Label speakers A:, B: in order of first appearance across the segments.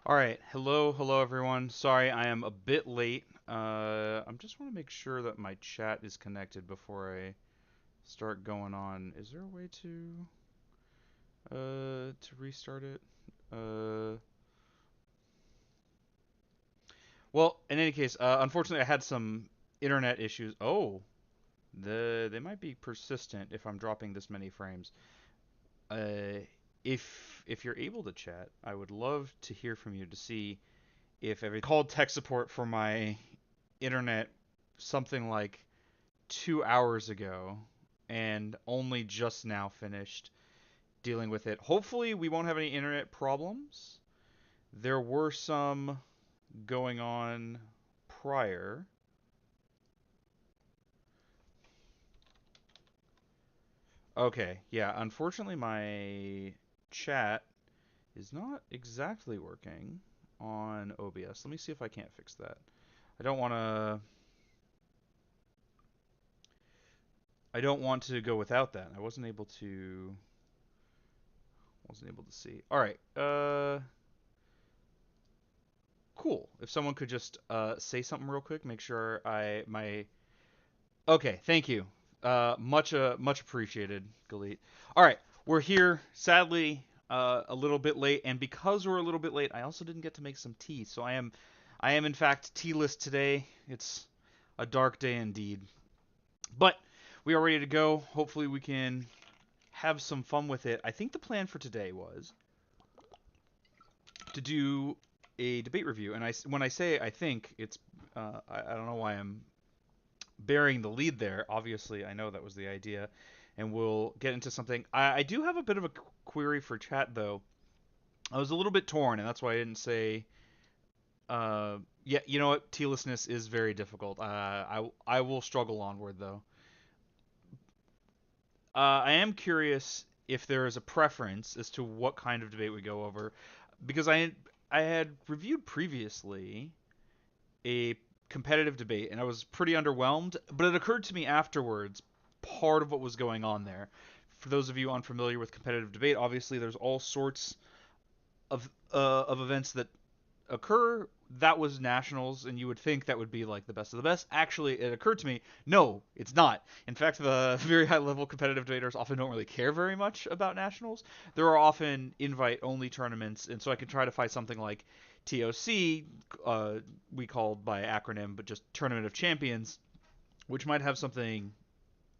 A: All right, hello everyone. Sorry, I am a bit late. I just want to make sure that my chat is connected before I start going on. Is there a way to restart it? Uh, well, in any case, unfortunately, I had some internet issues. Oh, they might be persistent if I'm dropping this many frames. Uh, if you're able to chat, I would love to hear from you to see if every called tech support for my internet something like 2 hours ago and only just now finished dealing with it. Hopefully, we won't have any internet problems. There were some going on prior. Okay, yeah, unfortunately, my chat is not exactly working on OBS. Let me see if I can't fix that. I don't want to. I don't want to go without that. I wasn't able to. Wasn't able to see. All right. Cool. If someone could just say something real quick, make sure I my. Okay, thank you. Much appreciated, Galit. All right, we're here. Sadly, a little bit late, and because we're a little bit late, I also didn't get to make some tea. So I am in fact tealess today. It's a dark day indeed. But we are ready to go. Hopefully, we can have some fun with it. I think the plan for today was to do a debate review, and when I say I think, it's I don't know why I'm bearing the lead there. Obviously, I know that was the idea, and we'll get into something. I do have a bit of a query for chat though. I was a little bit torn, and that's why I didn't say. Yeah, you know what? Tealessness is very difficult. I will struggle onward though. I am curious if there is a preference as to what kind of debate we go over, because I had reviewed previously a competitive debate, and I was pretty underwhelmed. But it occurred to me afterwards part of what was going on there. For those of you unfamiliar with competitive debate, obviously there's all sorts of events that occur. That was nationals, and you would think that would be like the best of the best. Actually, it occurred to me, no, it's not. In fact, the very high level competitive debaters often don't really care very much about nationals. There are often invite only tournaments, and so I could try to find something like TOC, we called by acronym, but just Tournament of Champions, which might have something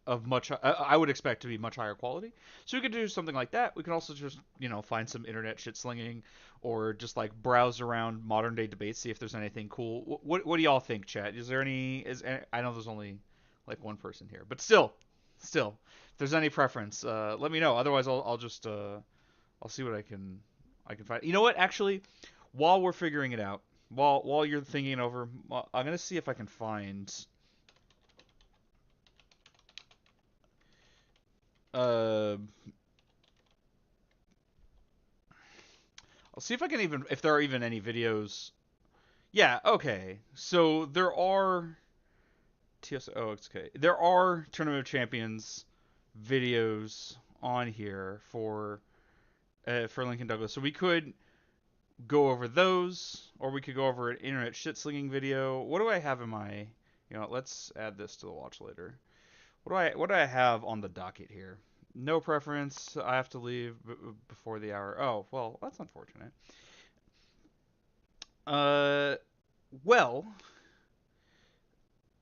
A: of much I would expect to be much higher quality. So we could do something like that. We could also just find some internet shit slinging, or just like browse around modern day debates, see if there's anything cool. What do y'all think, chat? Is there any? I know there's only like one person here, but still, if there's any preference, let me know. Otherwise, I'll just I'll see what I can find. You know what? Actually, while we're figuring it out, while you're thinking it over, I'm gonna see if I can find uh I'll see if I can even if there are even any videos. Yeah, okay. So there are TSO. Okay. There are Tournament of Champions videos on here for Lincoln Douglas. So we could go over those, or we could go over an internet shit slinging video. What do I have in my? Let's add this to the watch later. What do I have on the docket here? No preference. I have to leave before the hour. Oh, well, that's unfortunate. Uh, well,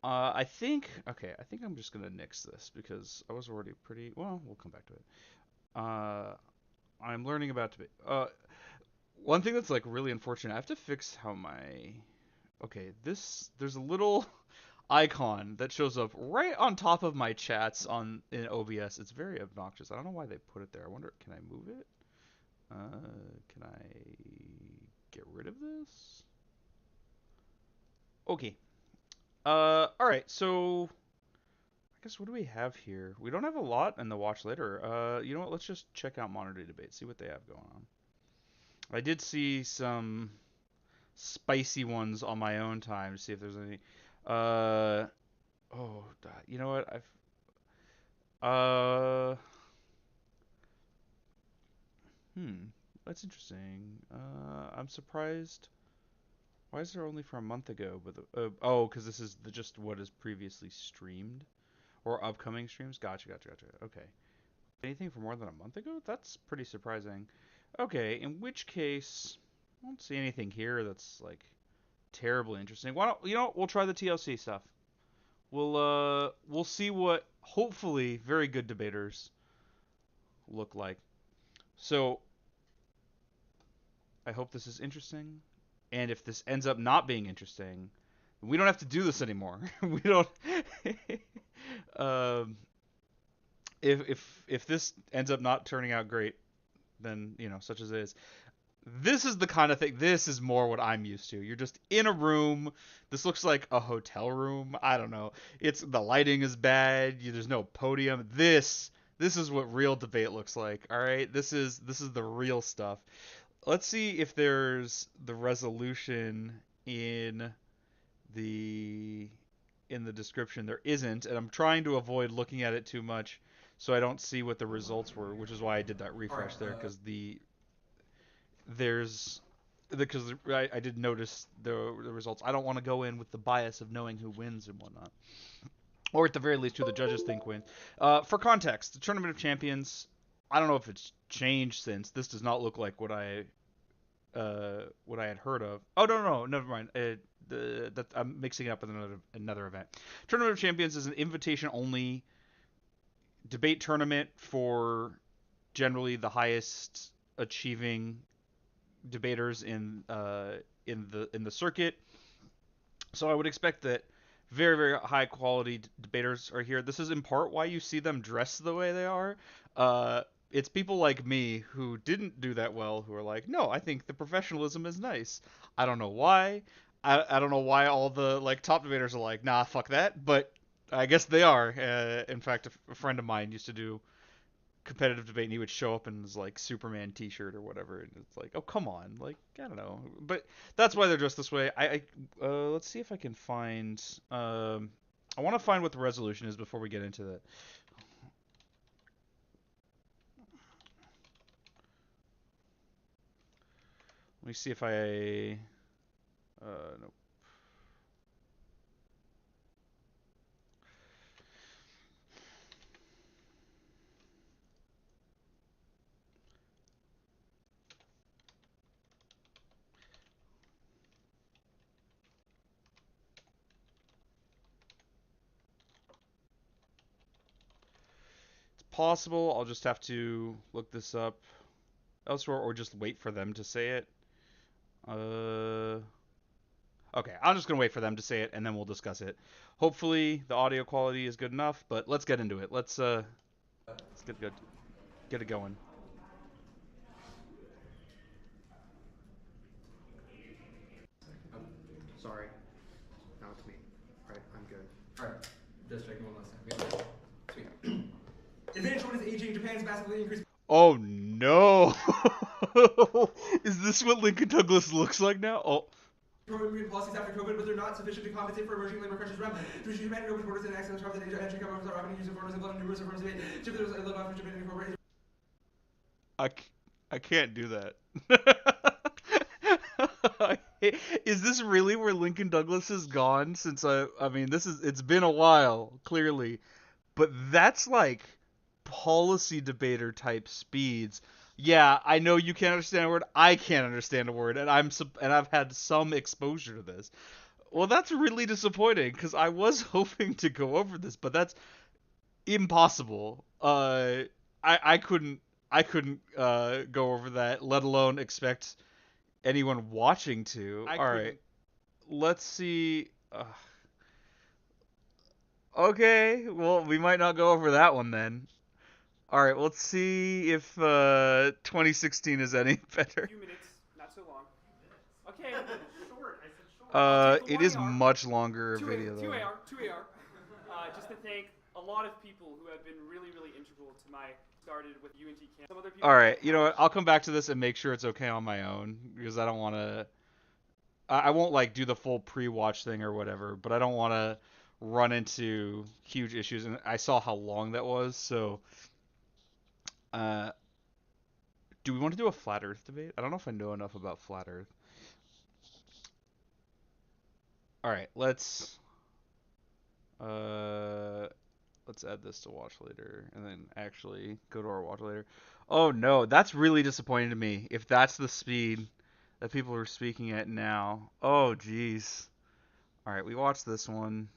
A: I think okay. I think I'm just gonna nix this because I was already pretty. Well, we'll come back to it. Uh, I'm learning about to be. One thing that's like really unfortunate. I have to fix how my. Okay, there's a little icon that shows up right on top of my chats on in OBS. It's very obnoxious. I don't know why they put it there. I wonder, can I move it? Can I get rid of this? Okay. All right. So I guess what do we have here? We don't have a lot in the watch later. You know what? Let's just check out Modern Day Debate, see what they have going on. I did see some spicy ones on my own time to see if there's any. Uh, oh, you know what? Uh, hmm. That's interesting. I'm surprised. Why is there only for a month ago? But oh, because this is just what is previously streamed or upcoming streams. Gotcha. Okay. Anything for more than a month ago? That's pretty surprising. Okay, in which case, I don't see anything here that's like terribly interesting. Why don't we'll try the TLC stuff. We'll see what hopefully very good debaters look like. So I hope this is interesting. And if this ends up not being interesting, we don't have to do this anymore. We don't. um, if this ends up not turning out great, then such as it is. This is the kind of thing. This is more what I'm used to. You're just in a room. This looks like a hotel room. I don't know. The lighting is bad. There's no podium. This is what real debate looks like. All right. This is the real stuff. Let's see if there's the resolution in the description. There isn't, and I'm trying to avoid looking at it too much so I don't see what the results were, which is why I did that refresh there, because I did notice the results. I don't want to go in with the bias of knowing who wins and whatnot, or at the very least who the judges think wins. For context, the Tournament of Champions, I don't know if it's changed since. This does not look like what I had heard of. Oh no, never mind. That I'm mixing it up with another event. Tournament of Champions is an invitation only debate tournament for generally the highest achieving debaters in the circuit. So I would expect that very, very high quality debaters are here. This is in part why you see them dressed the way they are. It's people like me who didn't do that well who are like, no, I think the professionalism is nice. I don't know why. I don't know why all the top debaters are like, nah, fuck that. But I guess they are. In fact, a friend of mine used to do competitive debate, and he would show up in his Superman T-shirt or whatever, and it's like, oh come on, I don't know, but that's why they're dressed this way. Let's see if I can find. I want to find what the resolution is before we get into that. Let me see if I. Nope. Possible. I'll just have to look this up elsewhere or just wait for them to say it. Okay, I'm just gonna wait for them to say it and then we'll discuss it. Hopefully the audio quality is good enough, but let's get into it. Let's get it going.
B: Oh, sorry. Now it's me. Alright, I'm good. Alright, just checking one last time. Sweet. Advantage one is aging. Japan's massively increased.
A: Oh no! Is this what Lincoln Douglas looks like now? Oh.
B: Pro-immigrant policies after COVID, but they're not sufficient to compensate for emerging labor pressures around. Japan opens borders and access to the entry cover without revenue use of foreigners and blood and numerous reforms made. Japan was allowed after Japan incorporated.
A: I can't do that. Is this really where Lincoln Douglas has gone since I mean it's been a while, clearly. But that's like policy debater type speeds. Yeah, I know you can't understand a word. I can't understand a word, and I've had some exposure to this. Well, that's really disappointing because I was hoping to go over this, but that's impossible. I couldn't go over that, let alone expect anyone watching to. All right, let's see. Okay, well we might not go over that one then. All right, let's see if 2016 is any better.
C: A few minutes, not so long. Okay, short. I said short.
A: It is much longer video though.
C: 2AR. Just to thank a lot of people who have been really, really integral to my started with UNT camp. Some other people.
A: All right, you know what? I'll come back to this and make sure it's okay on my own because I don't want to. I won't do the full pre-watch thing or whatever, but I don't want to run into huge issues. And I saw how long that was, so. Do we want to do a flat Earth debate? I don't know if I know enough about flat Earth. All right, let's add this to watch later, and then actually go to our watch later. Oh no, that's really disappointing to me. If that's the speed that people are speaking at now. Oh jeez. All right, we watched this one.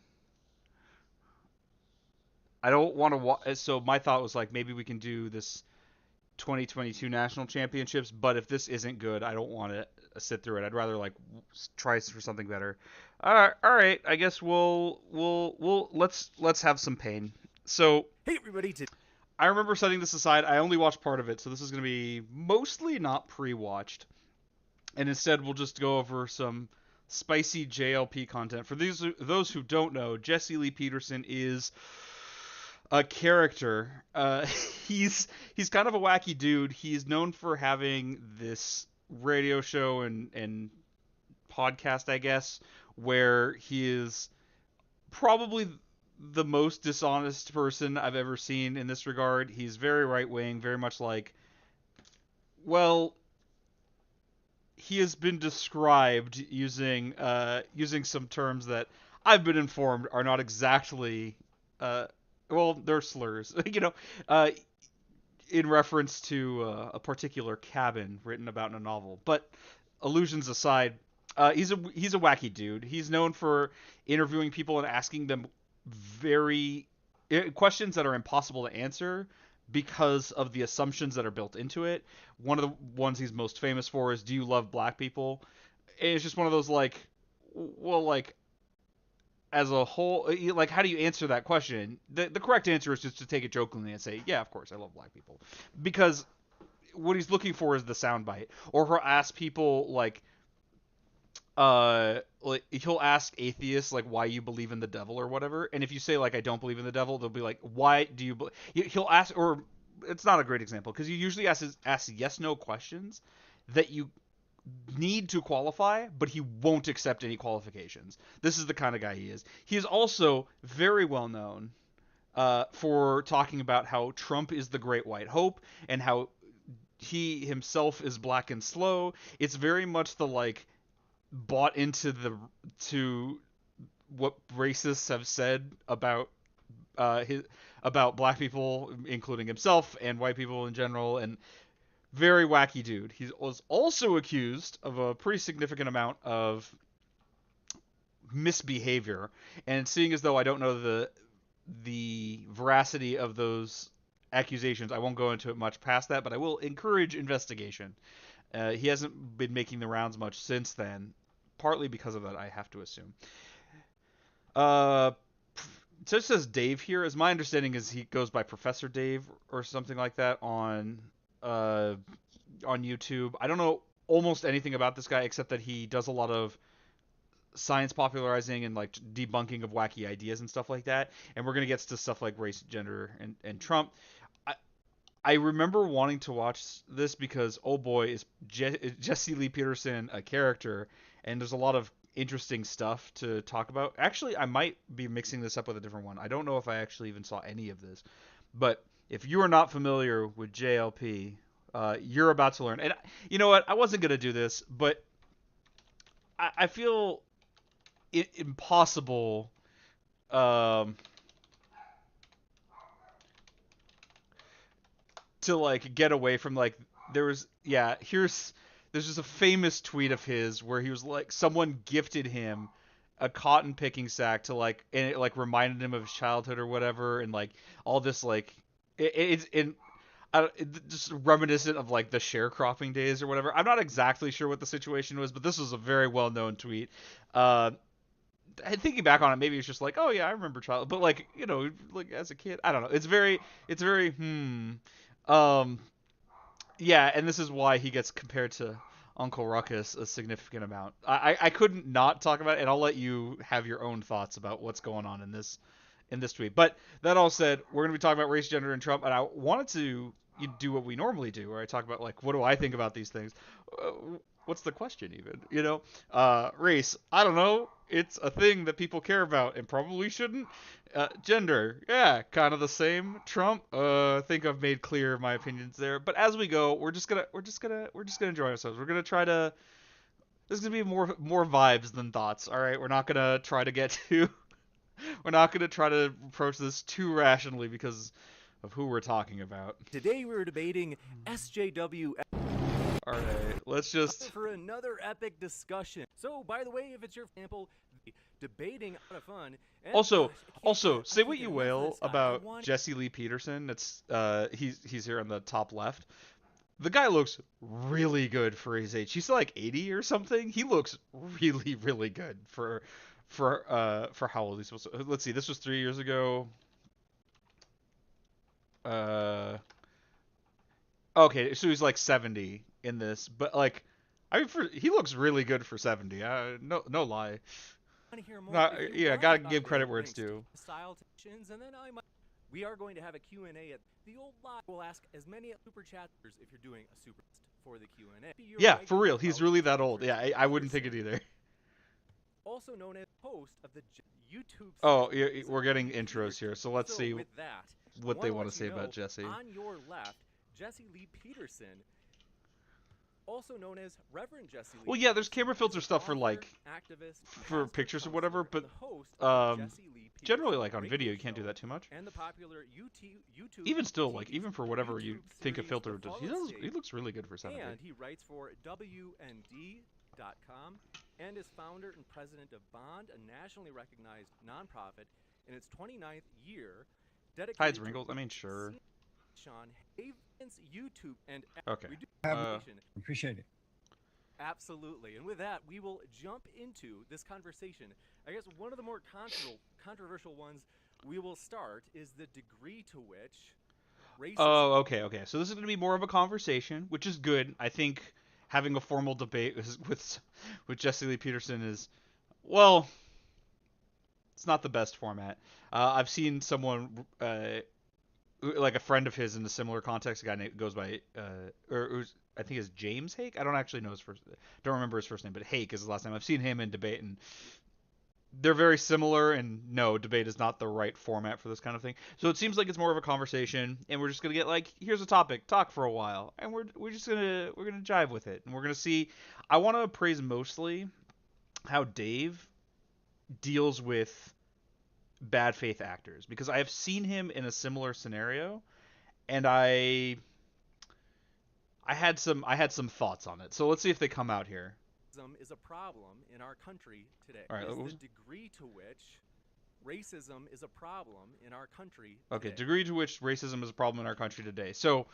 A: I don't want to watch. So my thought was like maybe we can do this 2022 national championships, but if this isn't good, I don't want to sit through it. I'd rather like try for something better. All right. I guess let's have some pain. So
D: Hey everybody,
A: I remember setting this aside. I only watched part of it, so this is going to be mostly not pre-watched, and instead we'll just go over some spicy JLP content. For those who don't know, Jesse Lee Peterson is a character. He's kind of a wacky dude. He's known for having this radio show and podcast, I guess, where he is probably the most dishonest person I've ever seen in this regard. He's very right wing, very much like, well, he has been described using some terms that I've been informed are not exactly well, they're slurs, in reference to a particular cabin written about in a novel. But allusions aside, he's a wacky dude. He's known for interviewing people and asking them very questions that are impossible to answer because of the assumptions that are built into it. One of the ones he's most famous for is, "Do you love black people?" And it's just one of those like, well, like, as a whole, like, how do you answer that question? The correct answer is just to take it jokingly and say, "Yeah, of course, I love black people," because what he's looking for is the soundbite. Or he'll ask people like he'll ask atheists like why you believe in the devil or whatever, and if you say like I don't believe in the devil, they'll be like, why do you he'll ask, or it's not a great example because he usually asks yes no questions that you need to qualify, but he won't accept any qualifications. This is the kind of guy he is. He is also very well known for talking about how Trump is the great white hope and how he himself is black and slow. It's very much the like bought into what racists have said about about black people, including himself, and white people in general, and very wacky dude. He was also accused of a pretty significant amount of misbehavior, and seeing as though I don't know the veracity of those accusations, I won't go into it much past that, but I will encourage investigation. He hasn't been making the rounds much since then, partly because of that, I have to assume. So it says Dave here. As my understanding is he goes by Professor Dave or something like that on YouTube. I don't know almost anything about this guy except that he does a lot of science popularizing and like debunking of wacky ideas and stuff like that. And we're gonna get to stuff like race, gender, and Trump. I remember wanting to watch this because, oh boy, is Jesse Lee Peterson a character, and there's a lot of interesting stuff to talk about. Actually, I might be mixing this up with a different one. I don't know if I actually even saw any of this. But if you are not familiar with JLP, you're about to learn. And you know what? I wasn't going to do this, but I feel it impossible to like get away from like there's just a famous tweet of his where he was like someone gifted him a cotton picking sack to like, and it like reminded him of his childhood or whatever, and like all this like it's just reminiscent of like the sharecropping days or whatever. I'm not exactly sure what the situation was, but this was a very well known tweet. Thinking back on it, maybe it's just like, oh yeah, I remember childhood, but like, you know, like as a kid, I don't know. It's very yeah, and this is why he gets compared to Uncle Ruckus a significant amount. I couldn't not talk about it, and I'll let you have your own thoughts about what's going on in this tweet. But that all said, we're going to be talking about race, gender, and Trump, and I wanted to do what we normally do, where I talk about like what do I think about these things. what's the question even? You know, race, I don't know. It's a thing that people care about and probably shouldn't. Gender, yeah, kind of the same. Trump, I think I've made clear my opinions there. But as we go, we're just gonna enjoy ourselves. We're gonna try to. There's gonna be more vibes than thoughts. All right, we're not gonna try to get too. We're not gonna try to approach this too rationally because of who we're talking about.
D: Today we're debating SJW.
A: All right, let's just.
D: For another epic discussion. So, by the way, if it's your sample, debating a lot of fun. And
A: Also, say what you will about Jesse Lee Peterson. It's he's here on the top left. The guy looks really good for his age. He's like 80 or something. He looks really, really good for how old he's supposed to. Let's see. This was 3 years ago. Okay, so he's like 70 in this, but like, he looks really good for 70. No lie. Yeah, gotta give credit where it's due.
D: And then we are going to have a Q&A at the old live. We'll ask as many super chatters if you're doing a super for the Q&A.
A: Yeah, for real. He's really that old. Yeah, I wouldn't think it either.
D: Also known as host of the YouTube.
A: Oh, yeah, we're getting intros here, so let's see what they want to say about Jesse.
D: On your left, Jesse Lee Peterson, also known as Reverend Jesse Lee.
A: Well, yeah, there's camera filter stuff for like for pictures or whatever, but generally like on video you can't do that too much.
D: And the popular YouTube
A: even still, like even for whatever you think a filter does, he looks really good for 70.
D: And he writes for WND.com and is founder and president of Bond, a nationally recognized nonprofit in its 29th year.
A: Hides wrinkles. I mean, sure.
D: Sean Haven's YouTube and
A: okay.
E: Appreciate it.
D: Absolutely. And with that, we will jump into this conversation. I guess one of the more controversial ones we will start is the degree to which racism...
A: Oh, okay. So this is going to be more of a conversation, which is good. I think having a formal debate with Jesse Lee Peterson is, well, it's not the best format. I've seen someone, like a friend of his in a similar context, a guy named goes by, I think is James Hake. I don't actually know don't remember his first name, but Hake is his last name. I've seen him in debate, and they're very similar. And no, debate is not the right format for this kind of thing. So it seems like it's more of a conversation, and we're just gonna get like, here's a topic, talk for a while, and we're gonna jive with it, and we're gonna see. I want to appraise mostly how Dave deals with bad faith actors, because I have seen him in a similar scenario, and I had some thoughts on it. So let's see if they come out here.
D: Is a problem in our country today.
A: All right,
D: the degree to which racism is a problem in our country today.
A: Okay, degree to which racism is a problem in our country today. So,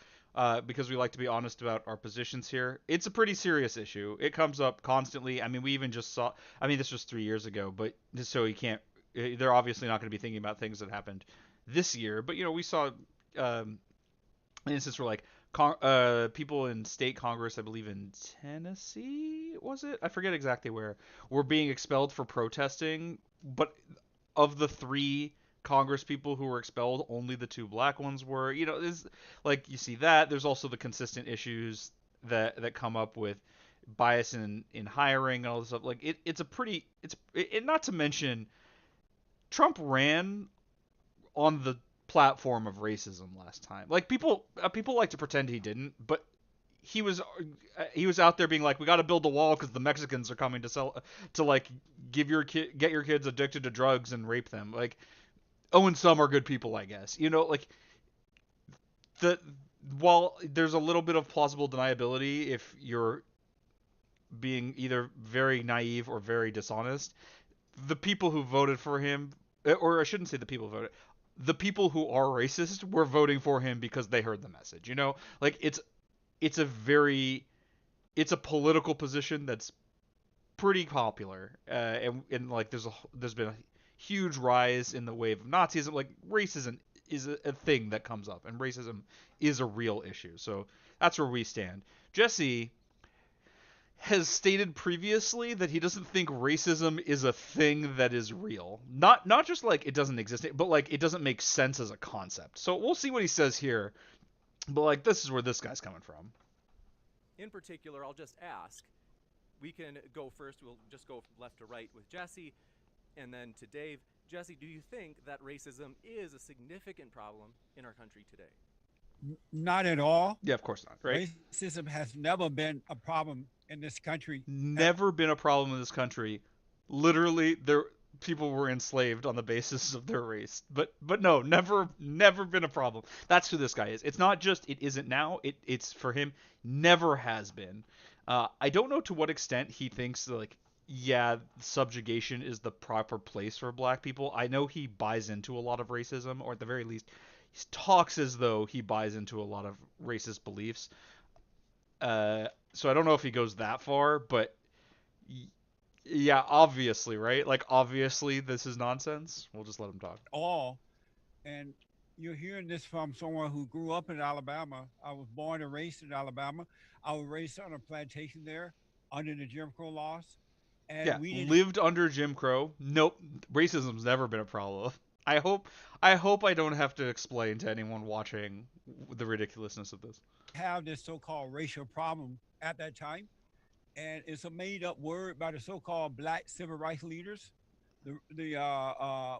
A: because we like to be honest about our positions here, it's a pretty serious issue. It comes up constantly. I mean, we even just saw. I mean, this was 3 years ago, but so you can't. They're obviously not going to be thinking about things that happened this year. But, you know, we saw an instance where, like, people in state Congress, I believe in Tennessee, was it? I forget exactly where, were being expelled for protesting. But of the 3 Congress people who were expelled, only the 2 black ones were. You know, like, you see that. There's also the consistent issues that come up with bias in hiring and all this stuff. Like, it's not to mention, Trump ran on the platform of racism last time. Like, people like to pretend he didn't, but he was out there being like, we got to build a wall because the Mexicans are coming to like get your kids addicted to drugs and rape them. Like, oh, and some are good people, I guess. You know, like, while there's a little bit of plausible deniability if you're being either very naive or very dishonest, the people who voted for him, or I shouldn't say the people who voted, the people who are racist were voting for him because they heard the message. You know, like, it's a political position that's pretty popular, and like there's been a huge rise in the wave of Nazism. Like, racism is a thing that comes up, and racism is a real issue. So that's where we stand. Jesse has stated previously that he doesn't think racism is a thing that is real. Not just like it doesn't exist, but like it doesn't make sense as a concept. So we'll see what he says here. But like, this is where this guy's coming from.
D: In particular, I'll just ask, we can go first. We'll just go left to right with Jesse, and then to Dave. Jesse, do you think that racism is a significant problem in our country today?
E: Not at all.
A: Yeah, of course not, right?
E: Racism has never been a problem in this country.
A: Never been a problem in this country. Literally, people were enslaved on the basis of their race. But no, never been a problem. That's who this guy is. It's not just it isn't now. It's for him never has been. I don't know to what extent he thinks like yeah, subjugation is the proper place for black people. I know he buys into a lot of racism, or at the very least, he talks as though he buys into a lot of racist beliefs. So I don't know if he goes that far, but yeah, obviously, right? Like, obviously, this is nonsense. We'll just let him talk.
E: All, and you're hearing this from someone who grew up in Alabama. I was born and raised in Alabama. I was raised on a plantation there under the Jim Crow laws. And
A: yeah,
E: we
A: lived under Jim Crow. Nope, racism's never been a problem. I hope I don't have to explain to anyone watching the ridiculousness of this.
E: Have this so-called racial problem at that time, and it's a made-up word by the so-called black civil rights leaders, the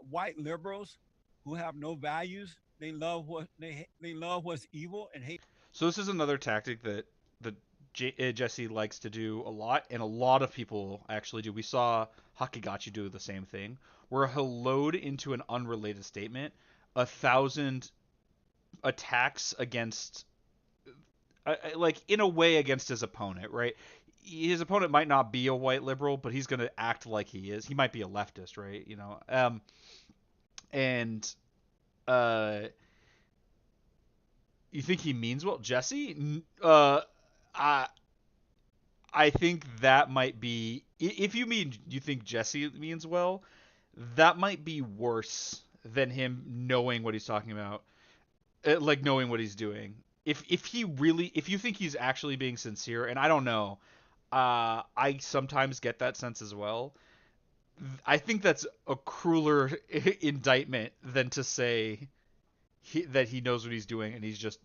E: white liberals who have no values. They love what's evil and hate.
A: So this is another tactic that Jesse likes to do a lot, and a lot of people actually do. We saw Hakigachi do the same thing, where he'll load into an unrelated statement 1,000 attacks against, like in a way against his opponent, right? His opponent might not be a white liberal, but he's going to act like he is. He might be a leftist, right? You know, you think he means well, Jesse? I think that might be, if you think Jesse means well, that might be worse than him knowing what he's talking about, like knowing what he's doing. If you think he's actually being sincere, and I don't know, I sometimes get that sense as well. I think that's a crueler indictment than to say that he knows what he's doing and he's just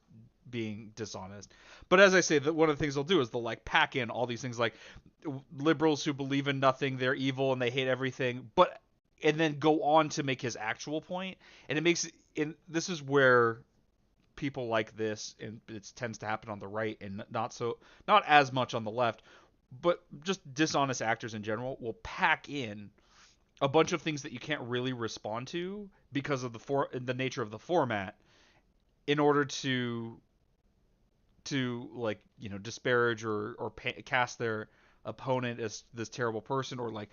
A: being dishonest. But as I say, that one of the things they'll do is they'll like pack in all these things like liberals who believe in nothing, they're evil and they hate everything, and then go on to make his actual point. And this is where people like this, and it tends to happen on the right and not as much on the left, but just dishonest actors in general will pack in a bunch of things that you can't really respond to because of the nature of the format, in order to like, you know, disparage or cast their opponent as this terrible person, or like,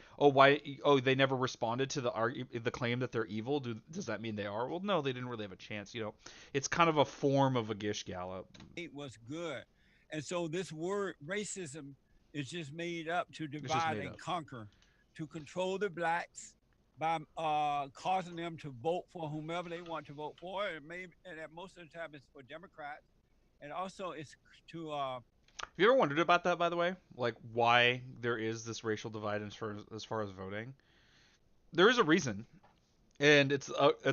A: they never responded to the claim that they're evil. Does that mean they are? Well, no, they didn't really have a chance. You know, it's kind of a form of a Gish Gallop.
E: It was good, and so this word racism is just made up to divide and conquer, to control the blacks by causing them to vote for whomever they want to vote for, and at most of the time it's for Democrats, and also it's to.
A: Have you ever wondered about that, by the way? Like, why there is this racial divide as far as voting? There is a reason, and it's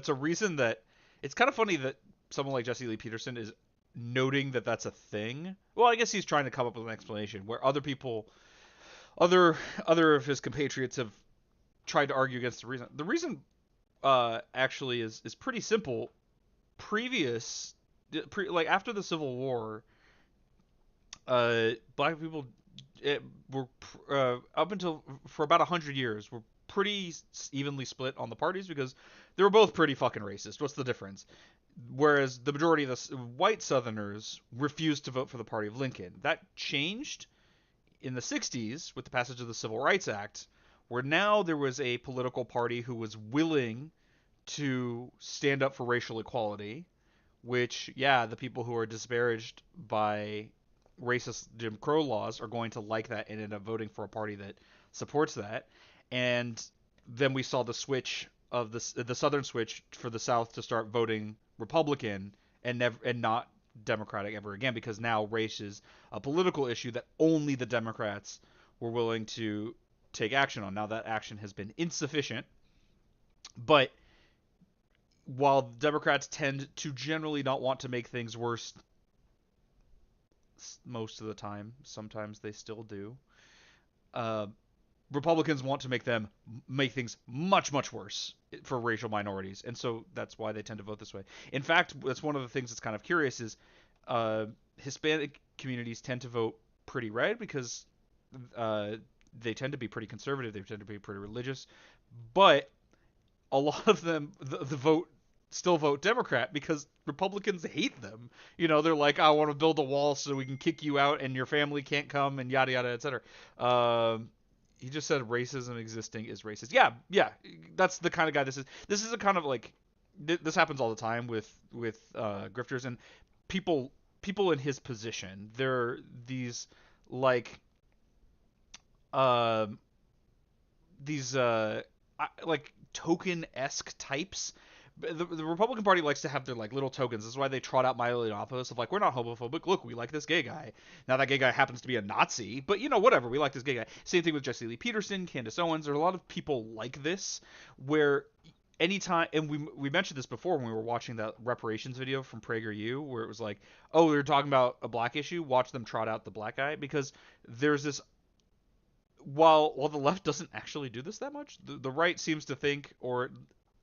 A: a reason that it's kind of funny that someone like Jesse Lee Peterson is noting that that's a thing. Well, I guess he's trying to come up with an explanation where other of his compatriots have tried to argue against the reason. The reason actually is pretty simple. Like after the Civil War, black people were up until for about 100 years were pretty evenly split on the parties because they were both pretty fucking racist. What's the difference? Whereas the majority of the white Southerners refused to vote for the party of Lincoln. That changed in the 60s with the passage of the Civil Rights Act, where now there was a political party who was willing to stand up for racial equality, which, yeah, the people who are disparaged by racist Jim Crow laws are going to like that and end up voting for a party that supports that. And then we saw the switch of the Southern switch for the South to start voting Republican and not Democratic ever again, because now race is a political issue that only the Democrats were willing to take action on. Now that action has been insufficient, but while Democrats tend to generally not want to make things worse most of the time, sometimes they still do. Republicans want to make things much, much worse for racial minorities, and so that's why they tend to vote this way. In fact, that's one of the things that's kind of curious is Hispanic communities tend to vote pretty red because they tend to be pretty conservative, they tend to be pretty religious, but a lot of them still vote Democrat because Republicans hate them. You know, they're like, I want to build a wall so we can kick you out and your family can't come and yada yada, etc. He just said racism existing is racist. Yeah, that's the kind of guy this is. This is a kind of like this happens all the time with grifters and people in his position. They're these like like token-esque types. The Republican Party likes to have their like little tokens. This is why they trot out Milo Yiannopoulos of like, we're not homophobic. Look, we like this gay guy. Now that gay guy happens to be a Nazi, but you know, whatever. We like this gay guy. Same thing with Jesse Lee Peterson, Candace Owens. There are a lot of people like this where anytime, and we mentioned this before when we were watching that reparations video from PragerU, where it was like, oh, they're talking about a black issue. Watch them trot out the black guy, because there's this. While the left doesn't actually do this that much, the right seems to think, or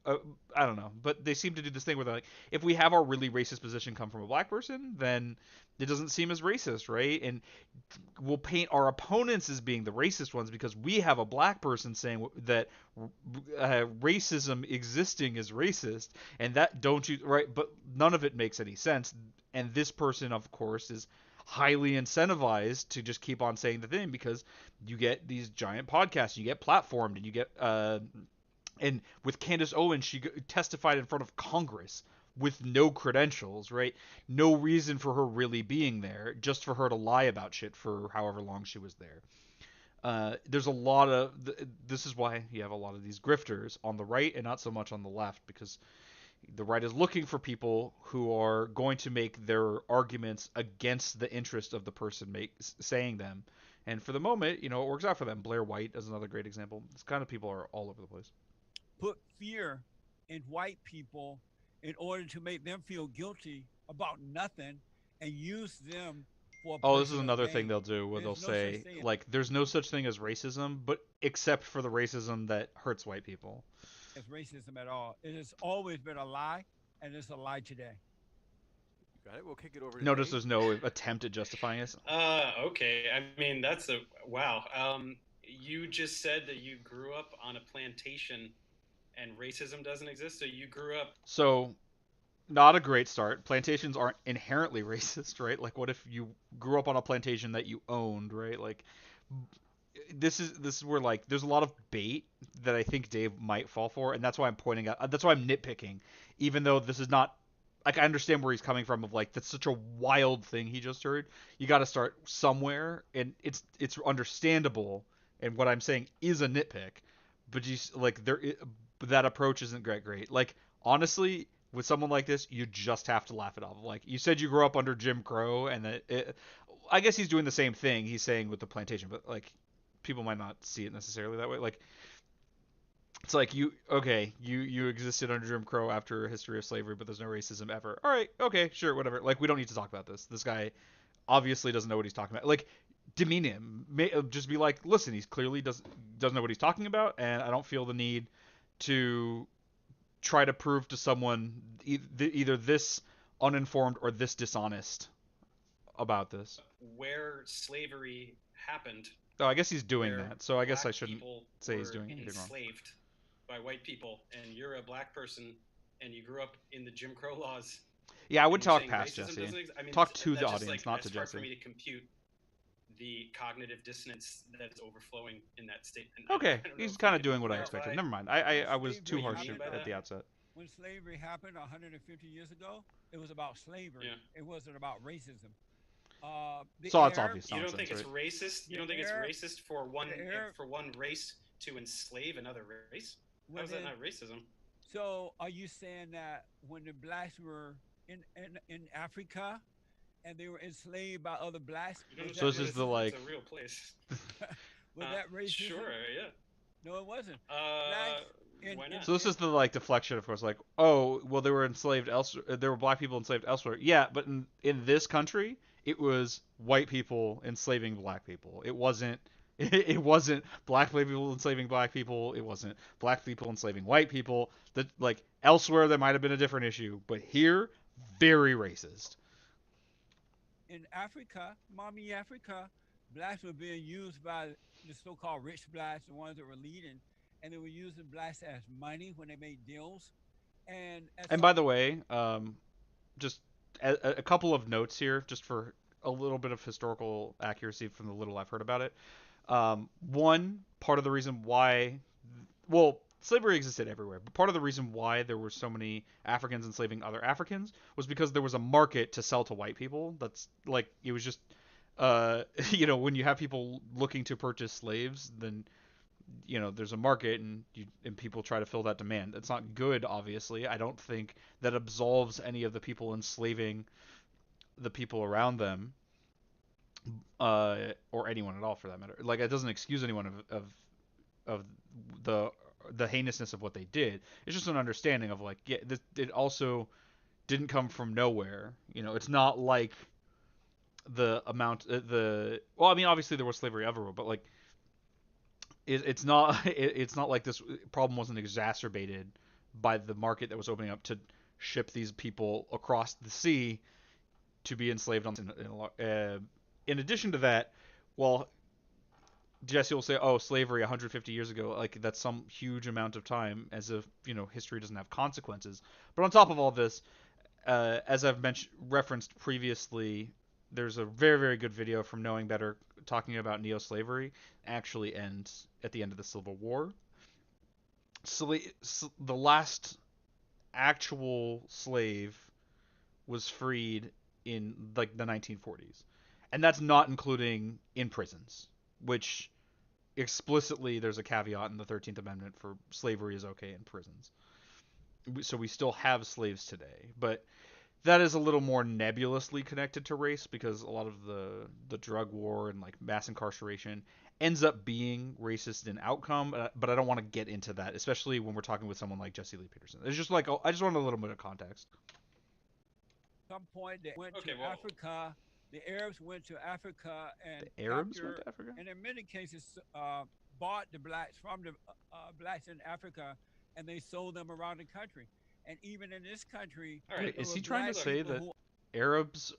A: I don't know, but they seem to do this thing where they're like, if we have our really racist position come from a black person, then it doesn't seem as racist, right? And we'll paint our opponents as being the racist ones because we have a black person saying that racism existing is racist, and that don't you, right? But none of it makes any sense. And this person, of course, is highly incentivized to just keep on saying the thing because you get these giant podcasts, you get platformed, and you get and with Candace Owens, she testified in front of Congress with no credentials, right? No reason for her really being there, just for her to lie about shit for however long she was there. There's a lot of this is why you have a lot of these grifters on the right and not so much on the left, because the right is looking for people who are going to make their arguments against the interest of the person saying them. And for the moment, you know, it works out for them. Blair White is another great example. This kind of people are all over the place.
E: Put fear in white people in order to make them feel guilty about nothing and use them for
A: this is another thing they'll do where they'll say, like, there's no such thing as racism, but except for the racism that hurts white people.
E: It's racism at all. It has always been a lie, and it's a lie today.
D: Got it. We'll kick it over to
A: Notice
D: Dave.
A: there's no attempt at justifying it.
F: Okay. I mean, that's a wow. You just said that you grew up on a plantation and racism doesn't exist, so you grew up...
A: So, not a great start. Plantations aren't inherently racist, right? Like, what if you grew up on a plantation that you owned, right? Like, this is where, like, there's a lot of bait that I think Dave might fall for, and that's why I'm pointing out, that's why I'm nitpicking, even though this is not, like, I understand where he's coming from of, like, that's such a wild thing he just heard. You got to start somewhere, and it's understandable, and what I'm saying is a nitpick, but you, like, that approach isn't great. Like, honestly, with someone like this, you just have to laugh it off. Like, you said you grew up under Jim Crow, and I guess he's doing the same thing he's saying with the plantation, but, like, people might not see it necessarily that way. Like, it's like, you existed under Jim Crow after a history of slavery, but there's no racism ever. All right, okay, sure, whatever. Like, we don't need to talk about this. This guy obviously doesn't know what he's talking about. Like, demean him. Just be like, listen, he's clearly doesn't know what he's talking about, and I don't feel the need to try to prove to someone either this uninformed or this dishonest about this.
F: Where slavery happened.
A: Oh, I guess he's doing that, so I guess I shouldn't say he's doing anything wrong.
F: Enslaved by white people, and you're a black person, and you grew up in the Jim Crow laws.
A: Yeah, I would talk past Jesse. Talk to the audience,
F: like,
A: not to
F: Jesse. It's hard for
A: Jesse.
F: me to compute the cognitive dissonance that is overflowing in that statement.
A: Okay, he's kind of doing what I expected. Never mind. I was too harsh at the outset.
E: When slavery happened 150 years ago, it was about slavery.
F: Yeah.
E: It wasn't about racism.
A: So it's obvious
F: You
A: nonsense,
F: don't think it's
A: right?
F: racist? You don't think it's racist for one race to enslave another race? How is that not racism?
E: So are you saying that when the blacks were in Africa and they were enslaved by other blacks?
A: So this is the, like...
F: It's a real place.
E: Was that racism?
F: Sure, yeah.
E: No, it wasn't.
F: Why not?
A: So this is the, like, deflection, of course, like, oh, well, they were enslaved elsewhere. There were black people enslaved elsewhere. Yeah, but in this country, it was white people enslaving black people. It wasn't It wasn't black people enslaving black people. It wasn't black people enslaving white people. That like elsewhere that might have been a different issue, but here, very racist.
E: In Africa, mommy Africa, blacks were being used by the so-called rich blacks, the ones that were leading, and they were using blacks as money when they made deals. And as
A: And by the way, just a couple of notes here, just for a little bit of historical accuracy from the little I've heard about it. One part of the reason why, well, slavery existed everywhere, but part of the reason why there were so many Africans enslaving other Africans was because there was a market to sell to white people. That's like it was just, when you have people looking to purchase slaves, then there's a market and people try to fill that demand. It's not good, obviously. I don't think that absolves any of the people enslaving the people around them, or anyone at all for that matter. Like it doesn't excuse anyone of the heinousness of what they did. It's just an understanding of like, yeah, it also didn't come from nowhere. It's not like the amount well, I mean, obviously there was slavery everywhere, but like it's not it's not like this problem wasn't exacerbated by the market that was opening up to ship these people across the sea to be enslaved on. In addition to that, well, Jesse will say, "Oh, slavery 150 years ago, like that's some huge amount of time, as if history doesn't have consequences." But on top of all this, as I've referenced previously, there's a very, very good video from Knowing Better talking about neo-slavery. Actually ends at the end of the Civil War. The last actual slave was freed in like the 1940s, and that's not including in prisons, which explicitly there's a caveat in the 13th Amendment for slavery is okay in prisons. So we still have slaves today, but that is a little more nebulously connected to race because a lot of the drug war and like mass incarceration ends up being racist in outcome, but I don't want to get into that, especially when we're talking with someone like Jesse Lee Peterson. It's just like, I just want a little bit of context.
E: Some point they went to Africa. The Arabs went to Africa and
A: the Arabs went to Africa,
E: and in many cases bought the blacks from the blacks in Africa, and they sold them around the country. And even in this country,
A: wait, is he trying to say that Arabs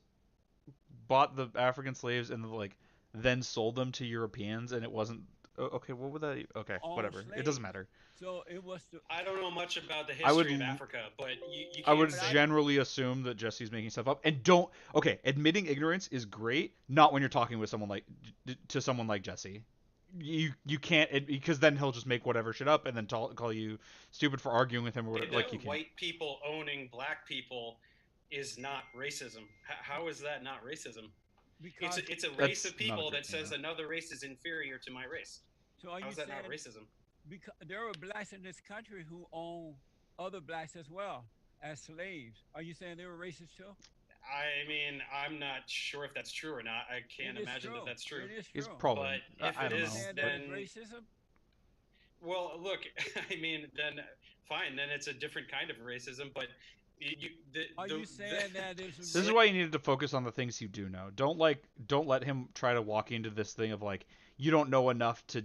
A: bought the African slaves and like then sold them to Europeans, and it wasn't okay? What would that? Okay, whatever. Slaves. It doesn't matter.
E: So it was.
F: I don't know much about the history of Africa, but you can't
A: I would generally assume that Jesse's making stuff up, and don't. Okay, admitting ignorance is great, not when you're talking with someone like Jesse. You can't, because then he'll just make whatever shit up and then call you stupid for arguing with him or whatever. Like you can't.
F: White people owning black people is not racism. How is that not racism? Because it's a race of people that says another race is inferior to my race.
E: So
F: how is that not racism?
E: Because there are blacks in this country who own other blacks as well as slaves. Are you saying they were racist too?
F: I mean, I'm not sure if that's true or not. I can't imagine that that's true.
E: It is true.
A: It's probably.
F: But if
A: I don't
F: it is,
A: know.
F: then
E: racism.
F: Well, look, I mean, then fine. Then it's a different kind of racism. But
E: are you saying that
A: this is why you needed to focus on the things you do know. Don't let him try to walk into this thing of like you don't know enough to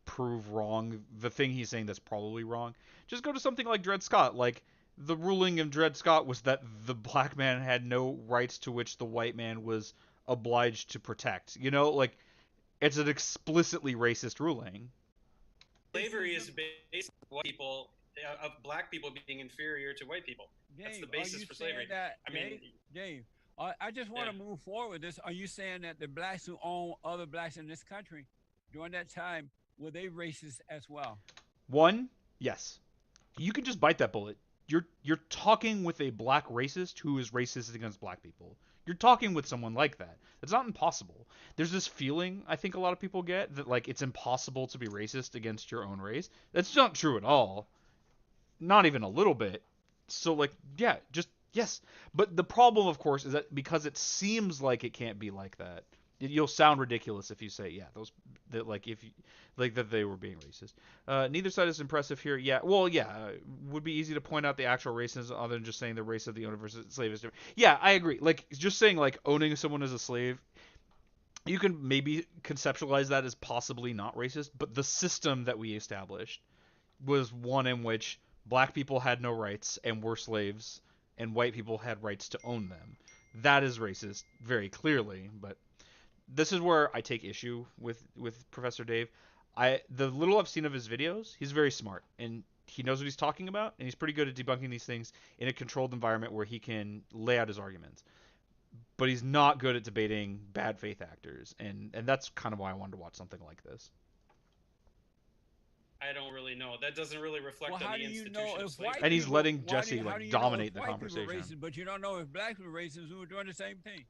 A: prove wrong the thing he's saying that's probably wrong. Just go to something like Dred Scott. Like the ruling of Dred Scott was that the black man had no rights to which the white man was obliged to protect. Like it's an explicitly racist ruling.
F: Slavery is based on white people, of black people being inferior to white people.
E: Dave,
F: that's the basis for slavery.
E: Dave, I just want to move forward with this. Are you saying that the blacks who own other blacks in this country during that time, were they racist as well?
A: One, yes. You can just bite that bullet. You're talking with a black racist who is racist against black people. You're talking with someone like that. It's not impossible. There's this feeling I think a lot of people get that like it's impossible to be racist against your own race. That's not true at all. Not even a little bit. So like, yeah, just yes. But the problem, of course, is that because it seems like it can't be like that, you'll sound ridiculous if you say, that they were being racist. Neither side is impressive here. Yeah, well, yeah, would be easy to point out the actual racism other than just saying the race of the owner versus slave is different. Yeah, I agree. Like just saying like owning someone as a slave you can maybe conceptualize that as possibly not racist, but the system that we established was one in which black people had no rights and were slaves, and white people had rights to own them. That is racist, very clearly. But this is where I take issue with Professor Dave. The little I've seen of his videos, he's very smart and he knows what he's talking about, and he's pretty good at debunking these things in a controlled environment where he can lay out his arguments. But he's not good at debating bad faith actors, and that's kind of why I wanted to watch something like this.
F: I don't really know. That doesn't really reflect
E: Well,
F: on
E: how
F: the
E: do you
F: institution
E: know
F: of
E: if
F: slavery.
E: white
A: And he's
E: people,
A: letting
E: why do
A: Jesse
E: you- how
A: like
E: do you know if
A: dominate the
E: white people were
A: conversation.
E: racist, but you don't know if black people were racist who were doing the same thing?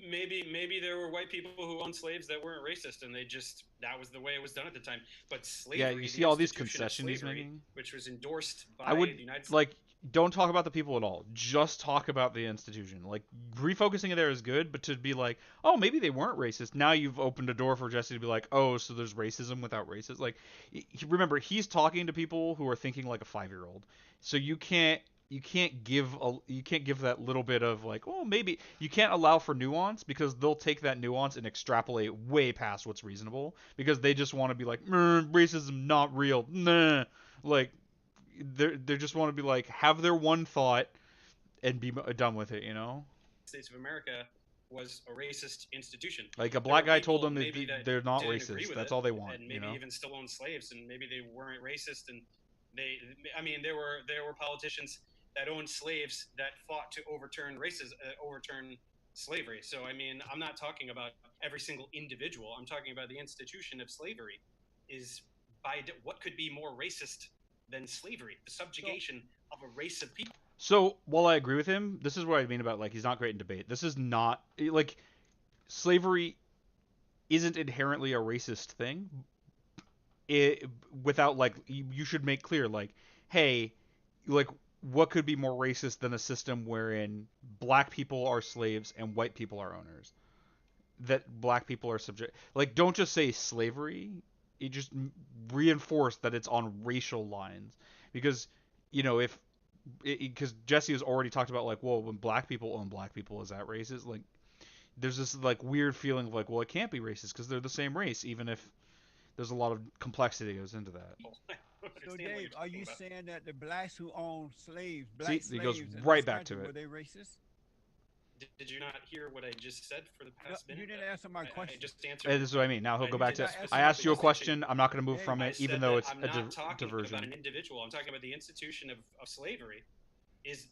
F: Maybe there were white people who owned slaves that weren't racist, and that was the way it was done at the time. But slavery,
A: Yeah, you
F: the
A: see all these
F: institution of
A: concessions he's
F: slavery,
A: making?
F: which was endorsed by
A: I would
F: the United States.
A: like don't talk about the people at all. Just talk about the institution. Like refocusing it there is good, but to be like, oh, maybe they weren't racist. Now you've opened a door for Jesse to be like, oh, so there's racism without racism. Like, remember, he's talking to people who are thinking like a 5-year-old. So you can't give that little bit of like, oh, maybe you can't allow for nuance because they'll take that nuance and extrapolate way past what's reasonable because they just want to be like, racism not real. Nah. Like they just want to be like have their one thought and be done with it, you know?
F: States of America was a racist institution.
A: Like a
F: There
A: black
F: were
A: guy told
F: people
A: them
F: maybe
A: that
F: that
A: they're not
F: didn't agree
A: racist.
F: with
A: That's
F: it,
A: all they want,
F: and maybe
A: you know?
F: even still owned slaves, and maybe they weren't racist. And I mean, there were politicians that owned slaves that fought to overturn slavery. So I mean, I'm not talking about every single individual. I'm talking about the institution of slavery. Is what could be more racist than slavery? The subjugation of a race of people.
A: So while I agree with him, this is what I mean about like he's not great in debate. This is not like slavery isn't inherently a racist thing. Without like you should make clear like, hey, like what could be more racist than a system wherein black people are slaves and white people are owners? That black people are subject. Like don't just say slavery. It just reinforce that it's on racial lines because you know if because Jesse has already talked about like, well, when black people own black people, is that racist? Like, there's this like weird feeling of like, well, it can't be racist because they're the same race, even if there's a lot of complexity that goes into that.
E: So, Dave, are you saying that the blacks who owned slaves,
A: See,
E: slaves
A: it goes
E: in
A: right
E: this
A: back
E: country,
A: to it.
E: were they racist?
F: Did you not hear what I just said for the past minute?
E: You didn't answer my question.
F: I just answered.
A: And this is what I mean. Now he'll
F: I
A: go back
F: did
A: to.
F: not
A: I asked you a
F: specifically
A: question. I'm not going to move from
F: I
A: it,
F: said
A: even though
F: that
A: it's
F: I'm
A: a
F: not talking
A: diversion.
F: about an individual. I'm talking about the institution of slavery,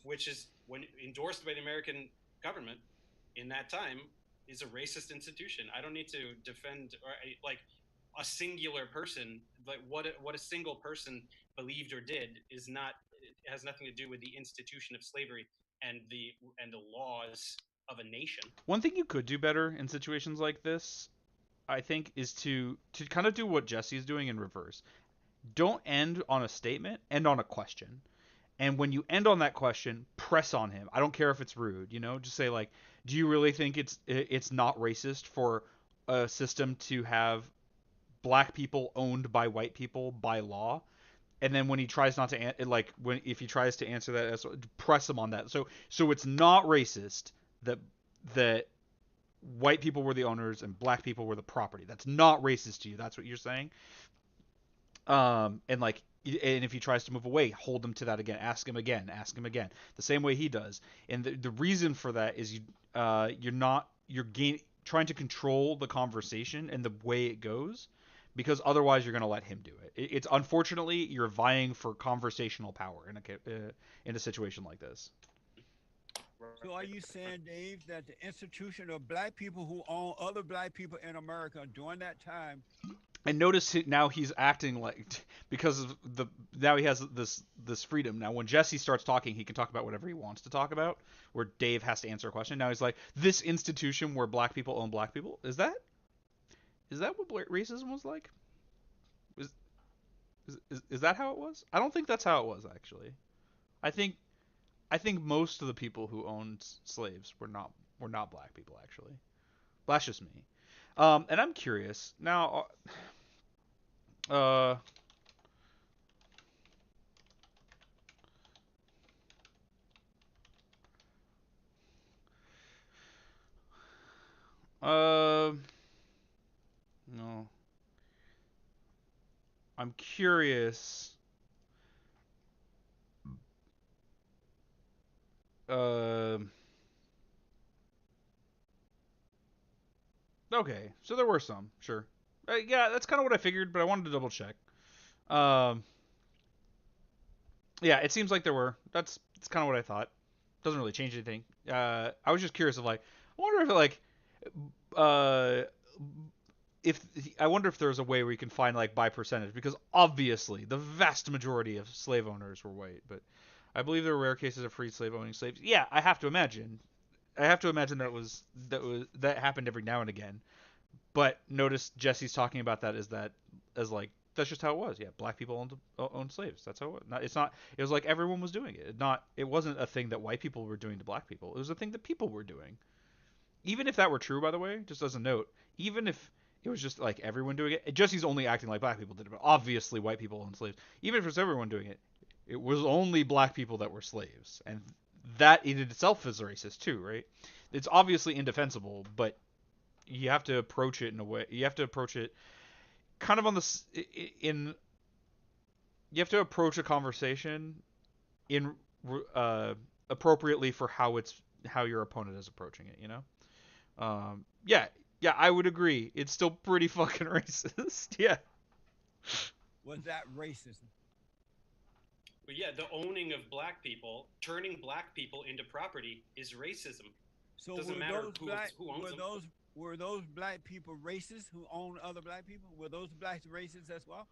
F: which is when endorsed by the American government in that time is a racist institution. I don't need to defend like a singular person. Like what a single person believed or did is not. It has nothing to do with the institution of slavery and the laws of a nation.
A: One thing you could do better in situations like this, I think, is to kind of do what Jesse's doing in reverse. Don't end on a statement, end on a question. And when you end on that question, press on him. I don't care if it's rude, you know, just say like, do you really think it's not racist for a system to have black people owned by white people by law? And then when he tries not to if he tries to answer that, press him on that. So it's not racist that white people were the owners and black people were the property. That's not racist to you. That's what you're saying. And if he tries to move away, hold him to that again. Ask him again. The same way he does. And the reason for that is you're trying to control the conversation and the way it goes, because otherwise you're going to let him do it. It's unfortunately you're vying for conversational power in a situation like this.
E: So are you saying, Dave, that the institution of black people who own other black people in America during that time?
A: And notice now he's acting like, because of now he has this freedom. Now when Jesse starts talking, he can talk about whatever he wants to talk about, where Dave has to answer a question. Now he's like, this institution where black people own black people, is that what racism was like? Is that how it was? I don't think that's how it was, actually. I think most of the people who owned slaves were not black people, actually. That's just me. And I'm curious now. I'm curious. Okay, so there were some, sure. Yeah, that's kind of what I figured, but I wanted to double check. Um, yeah, it seems like there were. That's kind of what I thought. Doesn't really change anything. I was just curious of like, I wonder if uh, if I wonder if there's a way where you can find like by percentage, because obviously the vast majority of slave owners were white, but I believe there were rare cases of free slave owning slaves. Yeah, I have to imagine. I have to imagine that happened every now and again. But notice Jesse's talking about that as like that's just how it was. Yeah, black people owned slaves. That's how it was. It's not. It was like everyone was doing it. It wasn't a thing that white people were doing to black people. It was a thing that people were doing. Even if that were true, by the way, just as a note, even if it was just like everyone doing it, Jesse's only acting like black people did it. But obviously, white people owned slaves. Even if it was everyone doing it, it was only black people that were slaves, and that in itself is racist too, right? It's obviously indefensible, but you have to approach it in a way. You have to approach it kind of on this in. You have to approach a conversation in appropriately for how your opponent is approaching it. You know. Yeah, yeah, I would agree. It's still pretty fucking racist. Yeah.
E: Was that racism?
F: But yeah, the owning of black people, turning black people into property, is racism.
E: So
F: Doesn't
E: were
F: matter
E: those
F: who
E: black
F: owns
E: were
F: them.
E: those black people racist who own other black people? Were those blacks racist as well?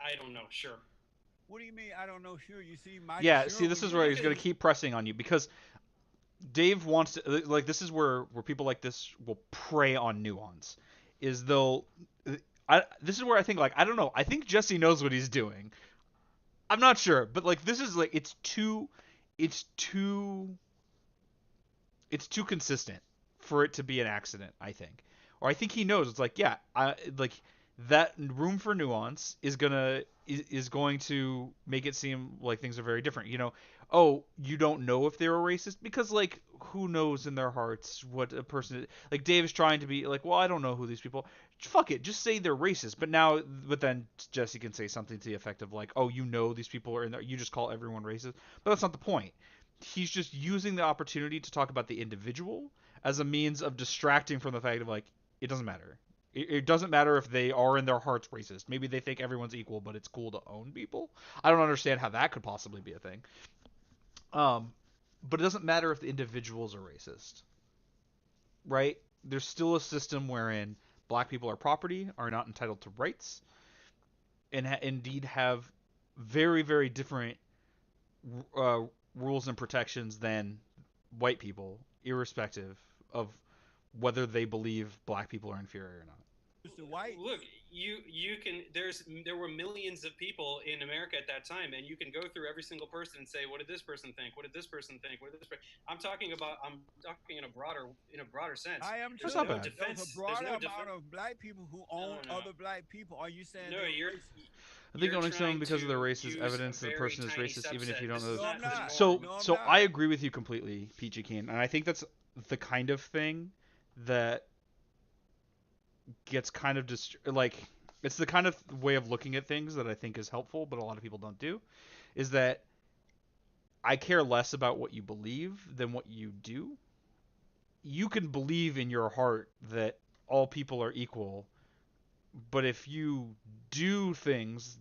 F: I don't know. Sure.
E: What do you mean? I don't know. Sure, you see, Michael.
A: Yeah.
E: Sure,
A: See, this
E: when
A: is
E: you
A: where
E: look
A: he's gonna
E: at-
A: keep pressing on you because Dave wants to like. This is where people like this will prey on nuance. Is they'll. This is where I think like I don't know. I think Jesse knows what he's doing. I'm not sure, but like this is like it's too consistent for it to be an accident, I think. Or I think he knows it's like, yeah, I like that room for nuance is going to make it seem like things are very different. You know, oh, you don't know if they're a racist because like who knows in their hearts what a person like Dave is trying to be like, well, I don't know who these people. Fuck it, just say they're racist. But then Jesse can say something to the effect of like, oh, you know these people are in there. You just call everyone racist. But that's not the point. He's just using the opportunity to talk about the individual as a means of distracting from the fact of like it doesn't matter. It doesn't matter if they are in their hearts racist. Maybe they think everyone's equal, but it's cool to own people. I don't understand how that could possibly be a thing. But it doesn't matter if the individuals are racist, right? There's still a system wherein black people are property, are not entitled to rights, and indeed have very, very different rules and protections than white people, irrespective of whether they believe black people are inferior or not.
E: Mr. White.
F: Look, you can. There were millions of people in America at that time, and you can go through every single person and say, what did this person think? What did this person think? What did this? I'm talking in a broader sense.
E: I am
A: That's
E: too.
A: not bad.
E: There's a broad amount of black people who own other black people. Are you saying?
F: No,
E: you're
F: racist?
A: I think owning someone because of their race is evidence that the person is racist, even if you don't know.
E: No, I'm not.
A: So,
E: No, I'm
A: so
E: not.
A: I agree with you completely, Peachy Keen, and I think that's the kind of thing that gets kind of like it's the kind of way of looking at things that I think is helpful, but a lot of people don't do. Is that I care less about what you believe than what you do. You can believe in your heart that all people are equal, but if you do things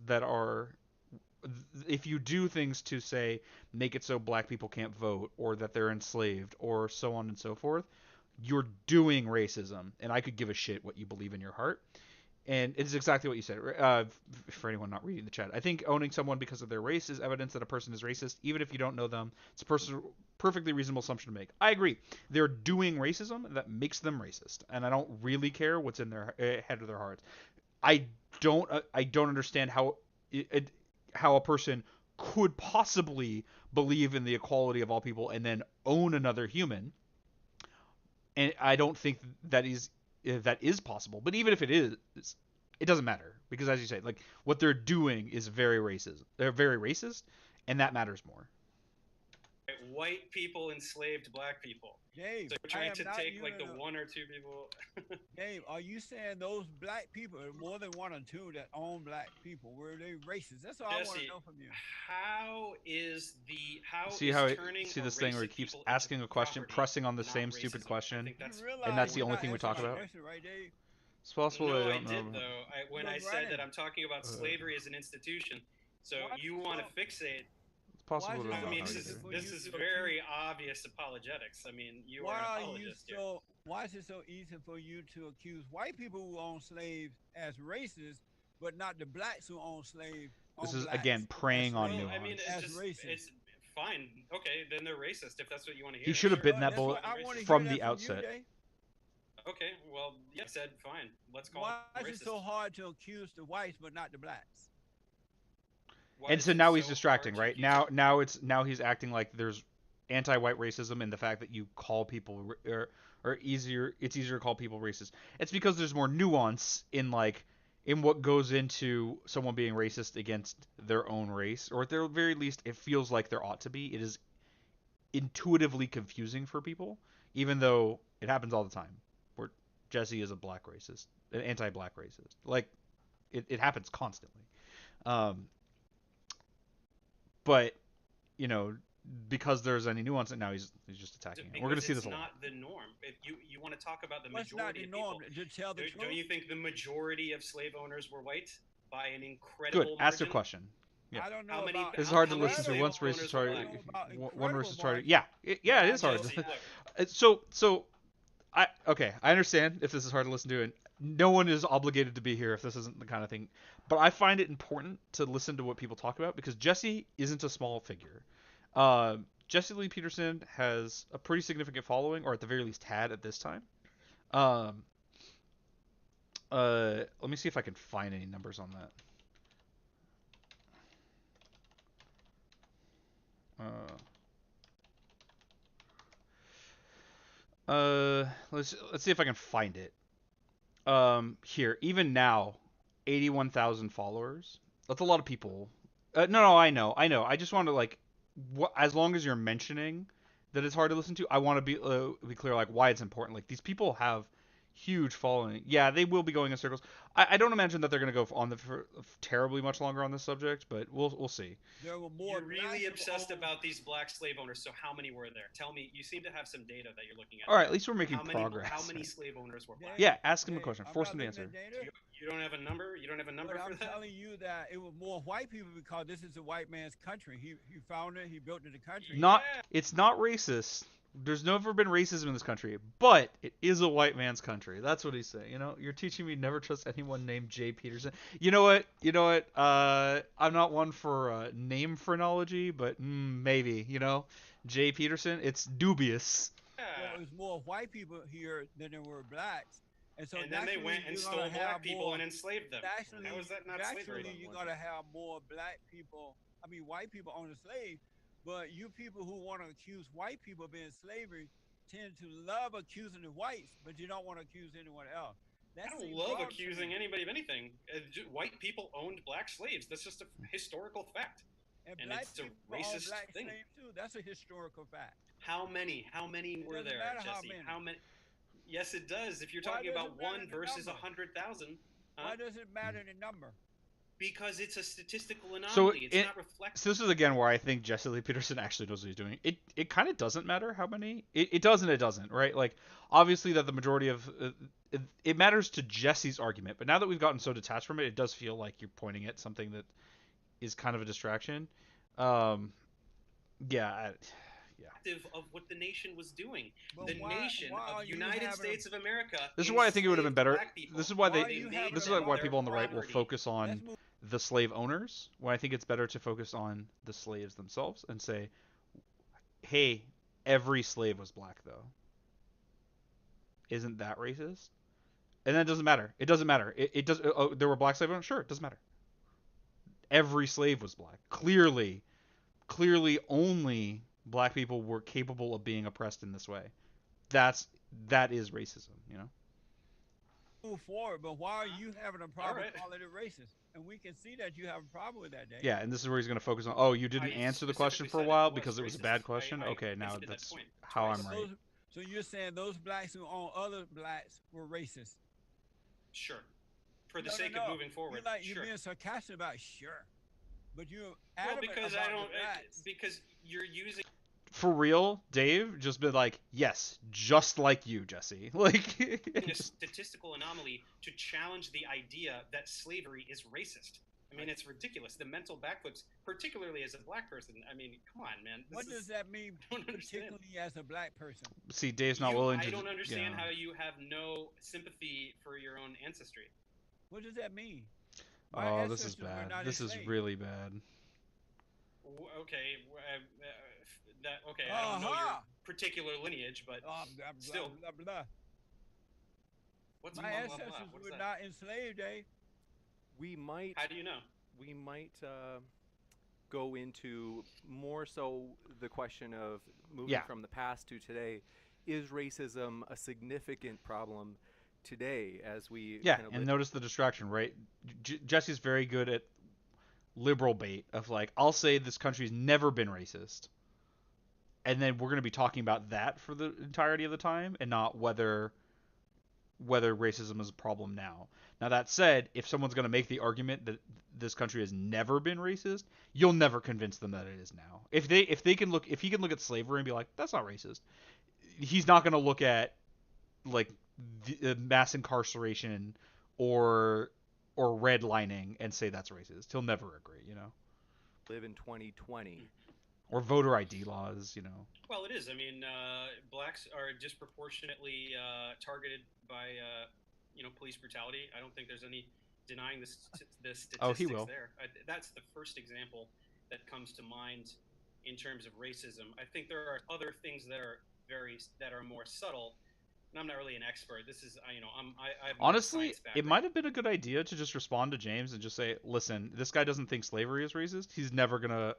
A: to say make it so black people can't vote or that they're enslaved or so on and so forth, you're doing racism, and I could give a shit what you believe in your heart. And it's exactly what you said. For anyone not reading the chat, I think owning someone because of their race is evidence that a person is racist, even if you don't know them. It's a perfectly reasonable assumption to make. I agree. They're doing racism that makes them racist, and I don't really care what's in their head or their hearts. I don't understand how a person could possibly believe in the equality of all people and then own another human. And I don't think that is possible. But even if it is, it doesn't matter because, as you say, like what they're doing is very racist. They're very racist, and that matters more.
F: White people enslaved black people.
E: Dave,
F: So you're
E: I
F: trying
E: am
F: to
E: not
F: take like the
E: using
F: one or two people.
E: Dave, are you saying those black people, more than one or two that own black people, were they racist? That's all I want to
F: Jesse,
E: know from you.
F: how is
A: See how
F: turning
A: see
F: a
A: this thing
F: race
A: where
F: of
A: he keeps
F: people
A: asking
F: into
A: a question,
F: property
A: pressing on the
F: not
A: same
F: racism?
A: stupid
F: I
A: question,
F: think that's
E: You realize
A: and that's the
E: you're
A: only
E: not
A: thing we
E: answering
A: talk
E: my
A: about?
E: question, right, Dave?
A: It's possible
F: No,
A: I
F: I
A: don't
F: did
A: know.
F: though. When
E: You're
F: I said
E: running.
F: that I'm talking about slavery as an institution, so
E: Why
F: you
E: is
F: want
E: so-
F: to fixate.
A: It's possible
E: is
A: I
E: it
A: don't
F: I
A: know
E: so
F: mean,
A: how
F: this
A: you're
E: easy
F: is
E: for
A: doing.
F: this
E: you
F: is
E: to accuse?
F: very obvious apologetics. I mean, you are an apologist here.
E: Why is it so easy for you to accuse white people who own slaves as racist, but not the blacks who own slaves
A: This
E: own
A: is
E: blacks
A: again
E: as
A: preying on
F: Well,
E: slaves
F: I mean,
A: nuance.
F: it's
E: as
F: just
E: racist?
F: it's fine. Okay, then they're racist if that's what you want to
A: He
F: hear.
A: should have
F: Sure,
A: bitten that
E: That's
A: bullet
E: what I want to
F: racist.
E: hear
A: from
E: that
A: the
E: from
A: outset.
E: you, Dave.
F: Okay, well, yeah, I said fine. Let's call
E: Why
F: it
E: is
F: racist.
E: it so hard to accuse the whites but not the blacks?
F: Why
A: And
F: is
A: so
F: it
A: now he's
F: so
A: distracting,
F: hard to
A: right?
F: accuse-
A: Now he's acting like there's anti-white racism in the fact that you call people or it's easier to call people racist. It's because there's more nuance in in what goes into someone being racist against their own race, or at the very least it feels like there ought to be. It is intuitively confusing for people, even though it happens all the time. Where Jesse is a black racist, an anti-black racist. Like it happens constantly. Um, but you know, because there's any nuance, and now he's just attacking it. We're gonna
F: because
A: see this
F: it's
A: a lot.
F: not the norm. If you want to talk about the
E: What's not
F: majority
E: the
F: of
E: norm?
F: people,
E: To tell the truth.
F: don't you think the majority of slave owners were white by an
A: Good.
F: incredible
A: Ask your
F: margin?
A: question. Yeah.
E: I don't know
F: How many-
E: about
A: This is
F: how-
A: hard to
F: how many
A: listen to.
F: slave
A: Once
F: owners
A: racists
F: were
A: try,
E: I don't know about
A: one
E: incredible
A: racist try.
E: margin.
A: Yeah, yeah, it is hard.
F: Jesse, look,
A: So okay, I understand if this is hard to listen to, and no one is obligated to be here if this isn't the kind of thing. But I find it important to listen to what people talk about because Jesse isn't a small figure. Jesse Lee Peterson has a pretty significant following, or at the very least had at this time. Um, let me see if I can find any numbers on that. Let's see if I can find it. Here, even now, 81,000 followers. That's a lot of people. No, I know. I just want to as long as you're mentioning that it's hard to listen to, I want to be clear why it's important. Like these people have huge following. Yeah, they will be going in circles. I don't imagine that they're going to go on for terribly much longer on this subject, but we'll see.
E: There were more
F: you're really
E: black
F: obsessed
E: people
F: about these black slave owners. So how many were there? Tell me. You seem to have some data that you're looking at.
A: All right, at least we're making
F: How many
A: progress.
F: slave owners were black?
A: Yeah, ask him a
E: Dave,
A: question.
E: I'm
A: Force
E: not
A: him to
E: looking
A: answer.
E: at data,
F: You don't have a number. You don't have a number
E: but
F: for
E: I'm
F: that.
E: telling you that it was more white people because this is a white man's country. He founded it. He built it, the country.
A: It's not racist. There's never been racism in this country, but it is a white man's country. That's what he's saying. You know, you're teaching me never trust anyone named Jay Peterson. You know what? I'm not one for name phrenology, but maybe. Jay Peterson. It's dubious.
F: Yeah.
E: Well, it was more white people here than there were blacks. And so
F: And then they went and stole black people and enslaved them.
E: Naturally,
F: How is that not slavery?
E: you're going to have more black people, white people on the slave, but you people who want to accuse white people of being slavery tend to love accusing the whites, but you don't want to accuse anyone else.
F: I don't love accusing anybody of anything. White people owned black slaves. That's just a historical fact.
E: And
F: And
E: black
F: it's a
E: people own
F: racist
E: black
F: thing.
E: slaves too. That's a historical fact.
F: How many? How many were
E: doesn't
F: there,
E: matter how
F: Jesse?
E: many.
F: How many? Yes, it does. If you're
E: Why
F: talking
E: does
F: about
E: it matter
F: one
E: the
F: versus
E: number?
F: 100,000,
E: Why does it matter the number?
F: because it's a statistical anomaly.
A: So
F: it's not reflective.
A: So this is again where I think Jesse Lee Peterson actually knows what he's doing. It kind of doesn't matter how many. It does and it doesn't, right? Like obviously that the majority of it matters to Jesse's argument, but now that we've gotten so detached from it, it does feel like you're pointing at something that is kind of a distraction. Yeah.
F: Of what the nation was doing.
E: But
F: The nation
E: why
F: of
E: are
F: the
E: you
F: United
E: having
F: States of America.
A: This is why I think it would have been
F: enslaved
A: better.
F: black people.
A: This is why
E: Why
A: they.
E: are you
F: made
E: having
A: This is
F: them
A: why
F: their
A: people on the right will
F: property.
A: focus on
E: Let's move-
A: the slave owners, when I think it's better to focus on the slaves themselves and say, hey, every slave was black though. Isn't that racist? And that doesn't matter. It doesn't matter. It does. Oh, there were black slave owners. Sure, it doesn't matter. Every slave was black. Clearly, only black people were capable of being oppressed in this way. That is racism.
E: move forward, but why are you having a problem
F: right.
E: calling it racist? And we can see that you have a problem with that, Dave.
A: Yeah, and this is where he's going to focus on. Oh, you didn't
F: I
A: answer the question
F: specifically
A: for a
F: said
A: while
F: it was
A: because it was a
F: racist.
A: bad question.
F: I
A: Okay, now
F: conceded that
A: that's
F: point
A: how
F: twice.
A: I'm right.
E: So you're saying those blacks who own other blacks were racist?
F: Sure. For the
E: No,
F: sake
E: no, no.
F: of moving forward.
E: You're
F: Sure.
E: being sarcastic about sure, but you're
F: Well,
E: adamant
F: because
E: about
F: I don't.
E: the blacks.
F: Because you're using.
A: For real, Dave, just been like, yes, just like you, Jesse. Like,
F: A statistical anomaly to challenge the idea that slavery is racist. I mean, it's ridiculous. The mental backflips, particularly as a black person. I mean, come on, man.
E: What does that mean,
F: don't understand.
E: particularly as a black person?
A: see, Dave's not willing to.
F: I don't understand
A: yeah.
F: how you have no sympathy for your own ancestry.
E: What does that mean? My
A: Oh, this is
E: ancestors were
A: bad.
E: not
A: This is
E: enslaved.
A: really bad.
F: Okay, I don't know your particular lineage, but
E: Blah, blah,
F: still.
E: blah, blah, blah.
F: What's
E: My
F: blah, blah,
E: ancestors
F: blah? What is
E: were
F: that?
E: not enslaved, Dave.
D: We might
F: How do you know?
D: go into more so the question of moving from the past to today. Is racism a significant problem today as we
A: and notice the distraction, right? Jesse's very good at liberal bait of like, I'll say this country's never been racist, and then we're going to be talking about that for the entirety of the time and not whether racism is a problem now. Now that said, if someone's going to make the argument that this country has never been racist, you'll never convince them that it is now. If he can look at slavery and be like, that's not racist, he's not going to look at like the mass incarceration or redlining and say that's racist. He'll never agree,
D: live in 2020.
A: Or voter ID laws,
F: Well, it is. I mean, blacks are disproportionately targeted by, police brutality. I don't think there's any denying the statistics
A: Oh, he will.
F: there. That's the first example that comes to mind in terms of racism. I think there are other things that are more subtle. And I'm not really an expert. This is, I have
A: honestly, it might have been a good idea to just respond to James and just say, listen, this guy doesn't think slavery is racist. He's never gonna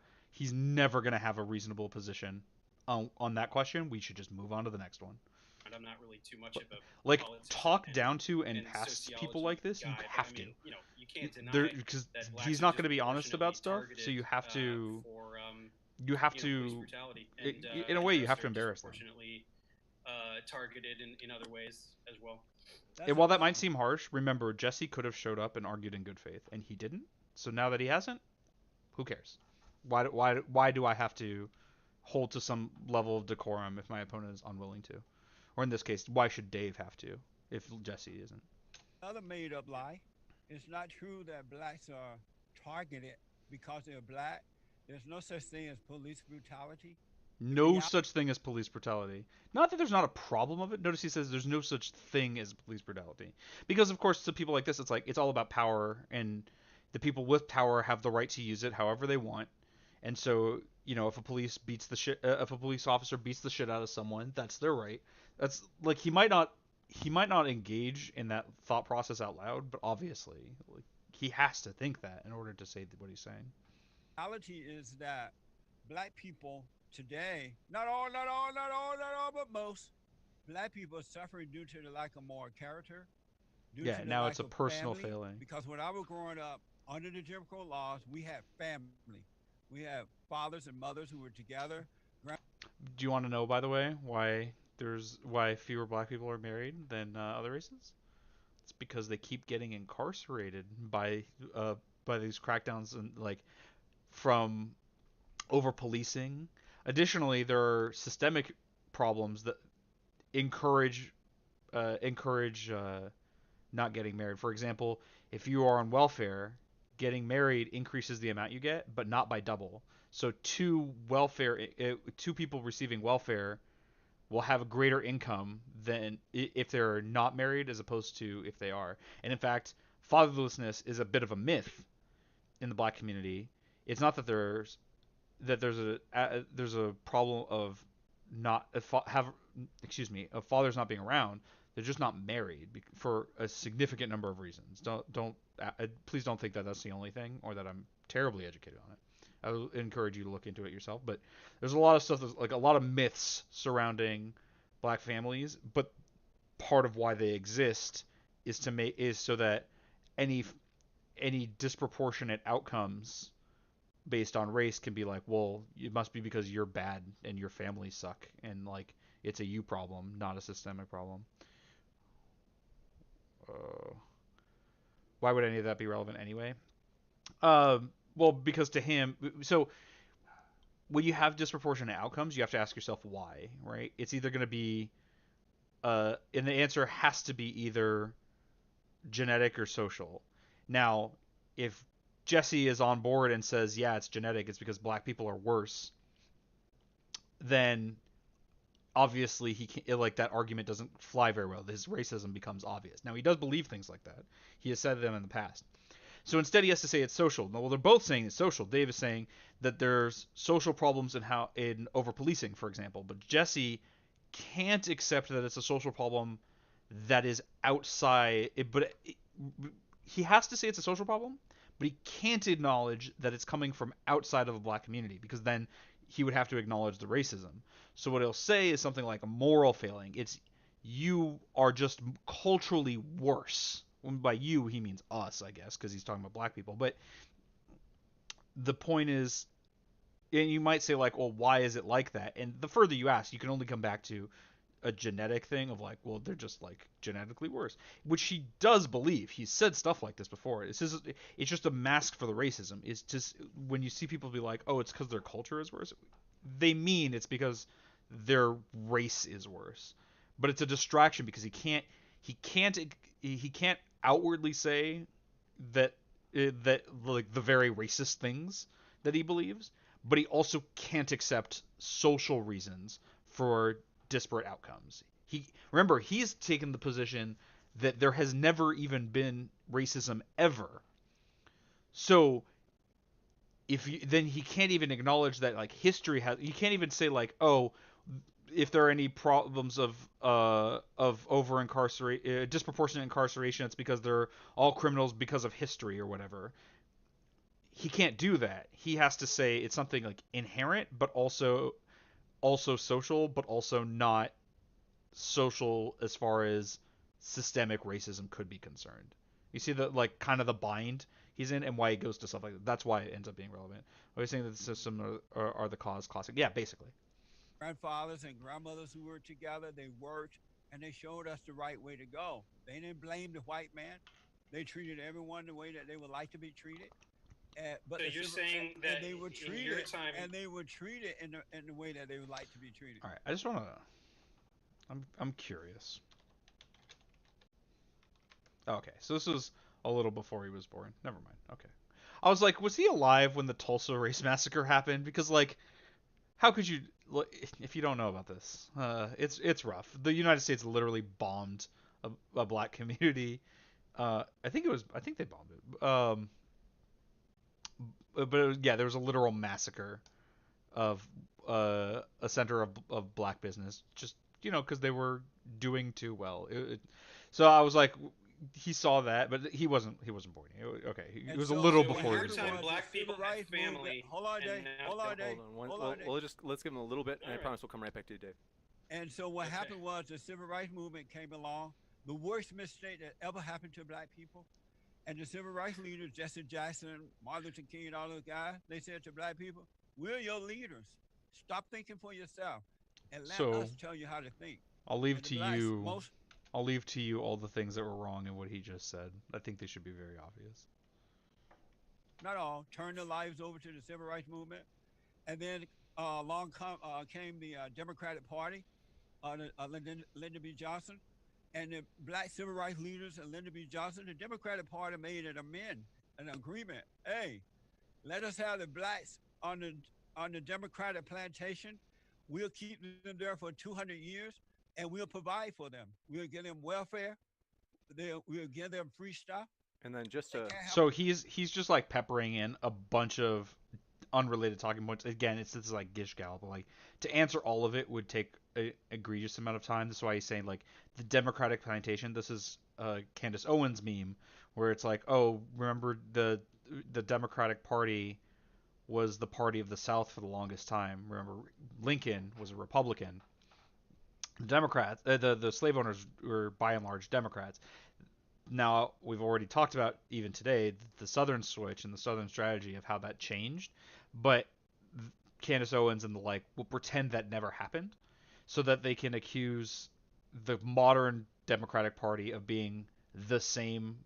A: have a reasonable position on that question. We should just move on to the next one.
F: I'm not really too much of a
A: like talk down to and past people like this.
F: Guy,
A: you have to.
F: You can't deny
A: because
F: that blacks
A: he's
F: are
A: not going to be honest about stuff.
F: disproportionately
A: So you have to.
F: targeted,
A: You have
F: police
A: to.
F: brutality.
A: In a way, you have to embarrass them.
F: Disproportionately targeted in other ways as well.
A: And while that might seem harsh, remember Jesse could have showed up and argued in good faith, and he didn't. So now that he hasn't, who cares? Why do I have to hold to some level of decorum if my opponent is unwilling to? Or in this case, why should Dave have to if Jesse isn't?
E: Another made-up lie. It's not true that blacks are targeted because they're black. There's no such thing as police brutality.
A: No such thing as police brutality. Not that there's not a problem of it. Notice he says there's no such thing as police brutality. Because, of course, to people like this, it's like it's all about power, and the people with power have the right to use it however they want. And so, if a police officer beats the shit out of someone, that's their right. That's like he might not engage in that thought process out loud, but obviously, like, he has to think that in order to say what he's saying.
E: Reality is that black people today, not all, but most black people are suffering due to the lack of moral character.
A: Now it's a personal failing.
E: Because when I was growing up under the Jim Crow laws, we had family. We had fathers and mothers who were together.
A: Do you want to know, by the way, why fewer black people are married than other races? It's because they keep getting incarcerated by these crackdowns and from over policing. Additionally, there are systemic problems that encourage not getting married. For example, if you are on welfare, getting married increases the amount you get, but not by double. So two people receiving welfare will have a greater income than if they're not married as opposed to if they are. And in fact, fatherlessness is a bit of a myth in the black community. It's not that there's a problem of of fathers not being around. They're just not married for a significant number of reasons. Please don't think that that's the only thing or that I'm terribly educated on it. I would encourage you to look into it yourself. But there's a lot of stuff, like a lot of myths surrounding black families. But part of why they exist is so that any disproportionate outcomes based on race can be like, well, it must be because you're bad and your family suck, and like it's a you problem, not a systemic problem. Why would any of that be relevant anyway? Well, because to him, so when you have disproportionate outcomes, you have to ask yourself why, right? It's either going to be, and the answer has to be either genetic or social. Now, if Jesse is on board and says, yeah, it's genetic, it's because black people are worse, then obviously he can, like, that argument doesn't fly very well. His racism becomes obvious. Now, he does believe things like that. He has said them in the past. So instead, he has to say it's social. Well, they're both saying it's social. Dave is saying that there's social problems in over policing, for example, but Jesse can't accept that it's a social problem that is outside. He has to say it's a social problem, but he can't acknowledge that it's coming from outside of the black community, because then he would have to acknowledge the racism. So what he'll say is something like a moral failing. It's, you are just culturally worse. By you, he means us, I guess, because he's talking about black people. But the point is, and you might say like, well, why is it like that? And the further you ask, you can only come back to a genetic thing of like, well, they're just like genetically worse, which he does believe. He's said stuff like this before. It's just a mask for the racism. It's just, when you see people be like, oh, it's because their culture is worse, they mean it's because their race is worse. But it's a distraction, because he can't outwardly say that like the very racist things that he believes, but he also can't accept social reasons for disparate outcomes. He's taken the position that there has never even been racism ever. So then he can't even acknowledge that like history has. You can't even say like, oh, if there are any problems of over incarcerate disproportionate incarceration, it's because they're all criminals because of history or whatever. He can't do that. He has to say it's something like inherent, but also social, but also not social as far as systemic racism could be concerned. You see the like kind of the bind he's in, and why he goes to stuff like that. That's why it ends up being relevant. Are you saying that the system are the cause? Classic. Yeah, basically.
E: Grandfathers and grandmothers who were together, they worked and they showed us the right way to go. They didn't blame the white man. They treated everyone the way that they would like to be treated. But
F: so you're saying that
E: they were treated,
F: in your time,
E: and they were treated in the way that they would like to be treated.
A: All right, I just want to. I'm curious. Okay, so this was a little before he was born. Never mind. Okay, I was like, was he alive when the Tulsa Race Massacre happened? Because like, how could you? If you don't know about this, it's rough. The United States literally bombed a black community. I think they bombed it. But yeah, there was a literal massacre of a center of black business, just because they were doing too well. So I was like, he saw that, but he wasn't born. Okay, he was a little before he was born.
F: Black people had family.
E: Hold on, Dave.
D: Let's give him a little bit, and I promise we'll come right back to you, Dave.
E: And so what happened was the civil rights movement came along, the worst mistake that ever happened to black people. And the civil rights leaders, Jesse Jackson, Martin Luther King, and all those guys, they said to black people, we're your leaders. Stop thinking for yourself and let us tell you how to think.
A: I'll leave to you all the things that were wrong in what he just said. I think they should be very obvious.
E: Not all. Turn their lives over to the civil rights movement. And then along came the Democratic Party, Lyndon B. Johnson. And the black civil rights leaders and Lyndon B. Johnson, the Democratic Party made an agreement. Hey, let us have the blacks on the Democratic plantation. We'll keep them there for 200 years, and we'll provide for them. We'll give them welfare. We'll give them free stuff.
D: And then
A: so he's just like peppering in a bunch of unrelated talking points. Again, it's this like gish gallop. Like, to answer all of it would take an egregious amount of time. That's why he's saying like the Democratic plantation. This is Candace Owens meme where it's like, oh, remember the Democratic Party was the party of the South for the longest time. Remember, Lincoln was a Republican. The Democrats, the slave owners were by and large Democrats. Now, we've already talked about, even today, the Southern switch and the Southern strategy of how that changed, but Candace Owens and the like will pretend that never happened so that they can accuse the modern Democratic Party of being the same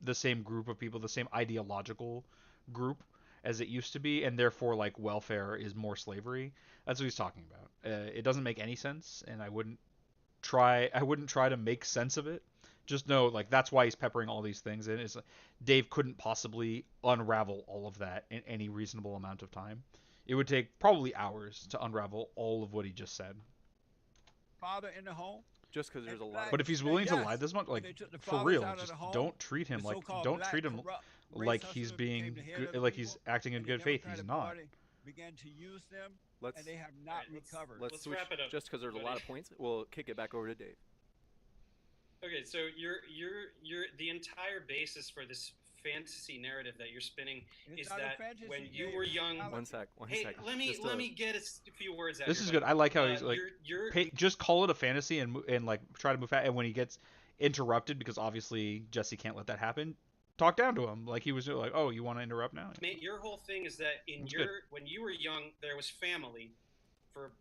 A: the same group of people, the same ideological group as it used to be, and therefore like welfare is more slavery. That's what he's talking about. It doesn't make any sense, and I wouldn't try to make sense of it. Just know like that's why he's peppering all these things in. Is Dave couldn't possibly unravel all of that in any reasonable amount of time. It would take probably hours to unravel all of what he just said.
E: Father in the home.
D: Just because there's a lot.
A: But if he's willing to lie this much, like for real, just don't treat him like he's being good, like he's acting in good faith. He's not.
E: Began to use them,
D: Let's
E: and they have not recovered.
D: let's switch.
F: wrap it up.
D: Just because there's a lot of points, we'll kick it back over to Dave.
F: Okay, so you're the entire basis for this fantasy narrative that you're spinning
E: It's
F: is
E: not a
F: that
E: fantasy,
F: when you
E: Dave.
F: were
E: It's
F: young.
E: reality.
D: One sec.
F: Hey,
D: Just
F: let me get a few words out.
A: This
F: here,
A: is
F: buddy.
A: good. I like how he's like,
F: you're
A: just call it a fantasy and like try to move fast. And when he gets interrupted, because obviously Jesse can't let that happen, talk down to him. Like he was like, oh, you want to interrupt now?
F: your whole thing is that
A: That's good.
F: when you were young, there was family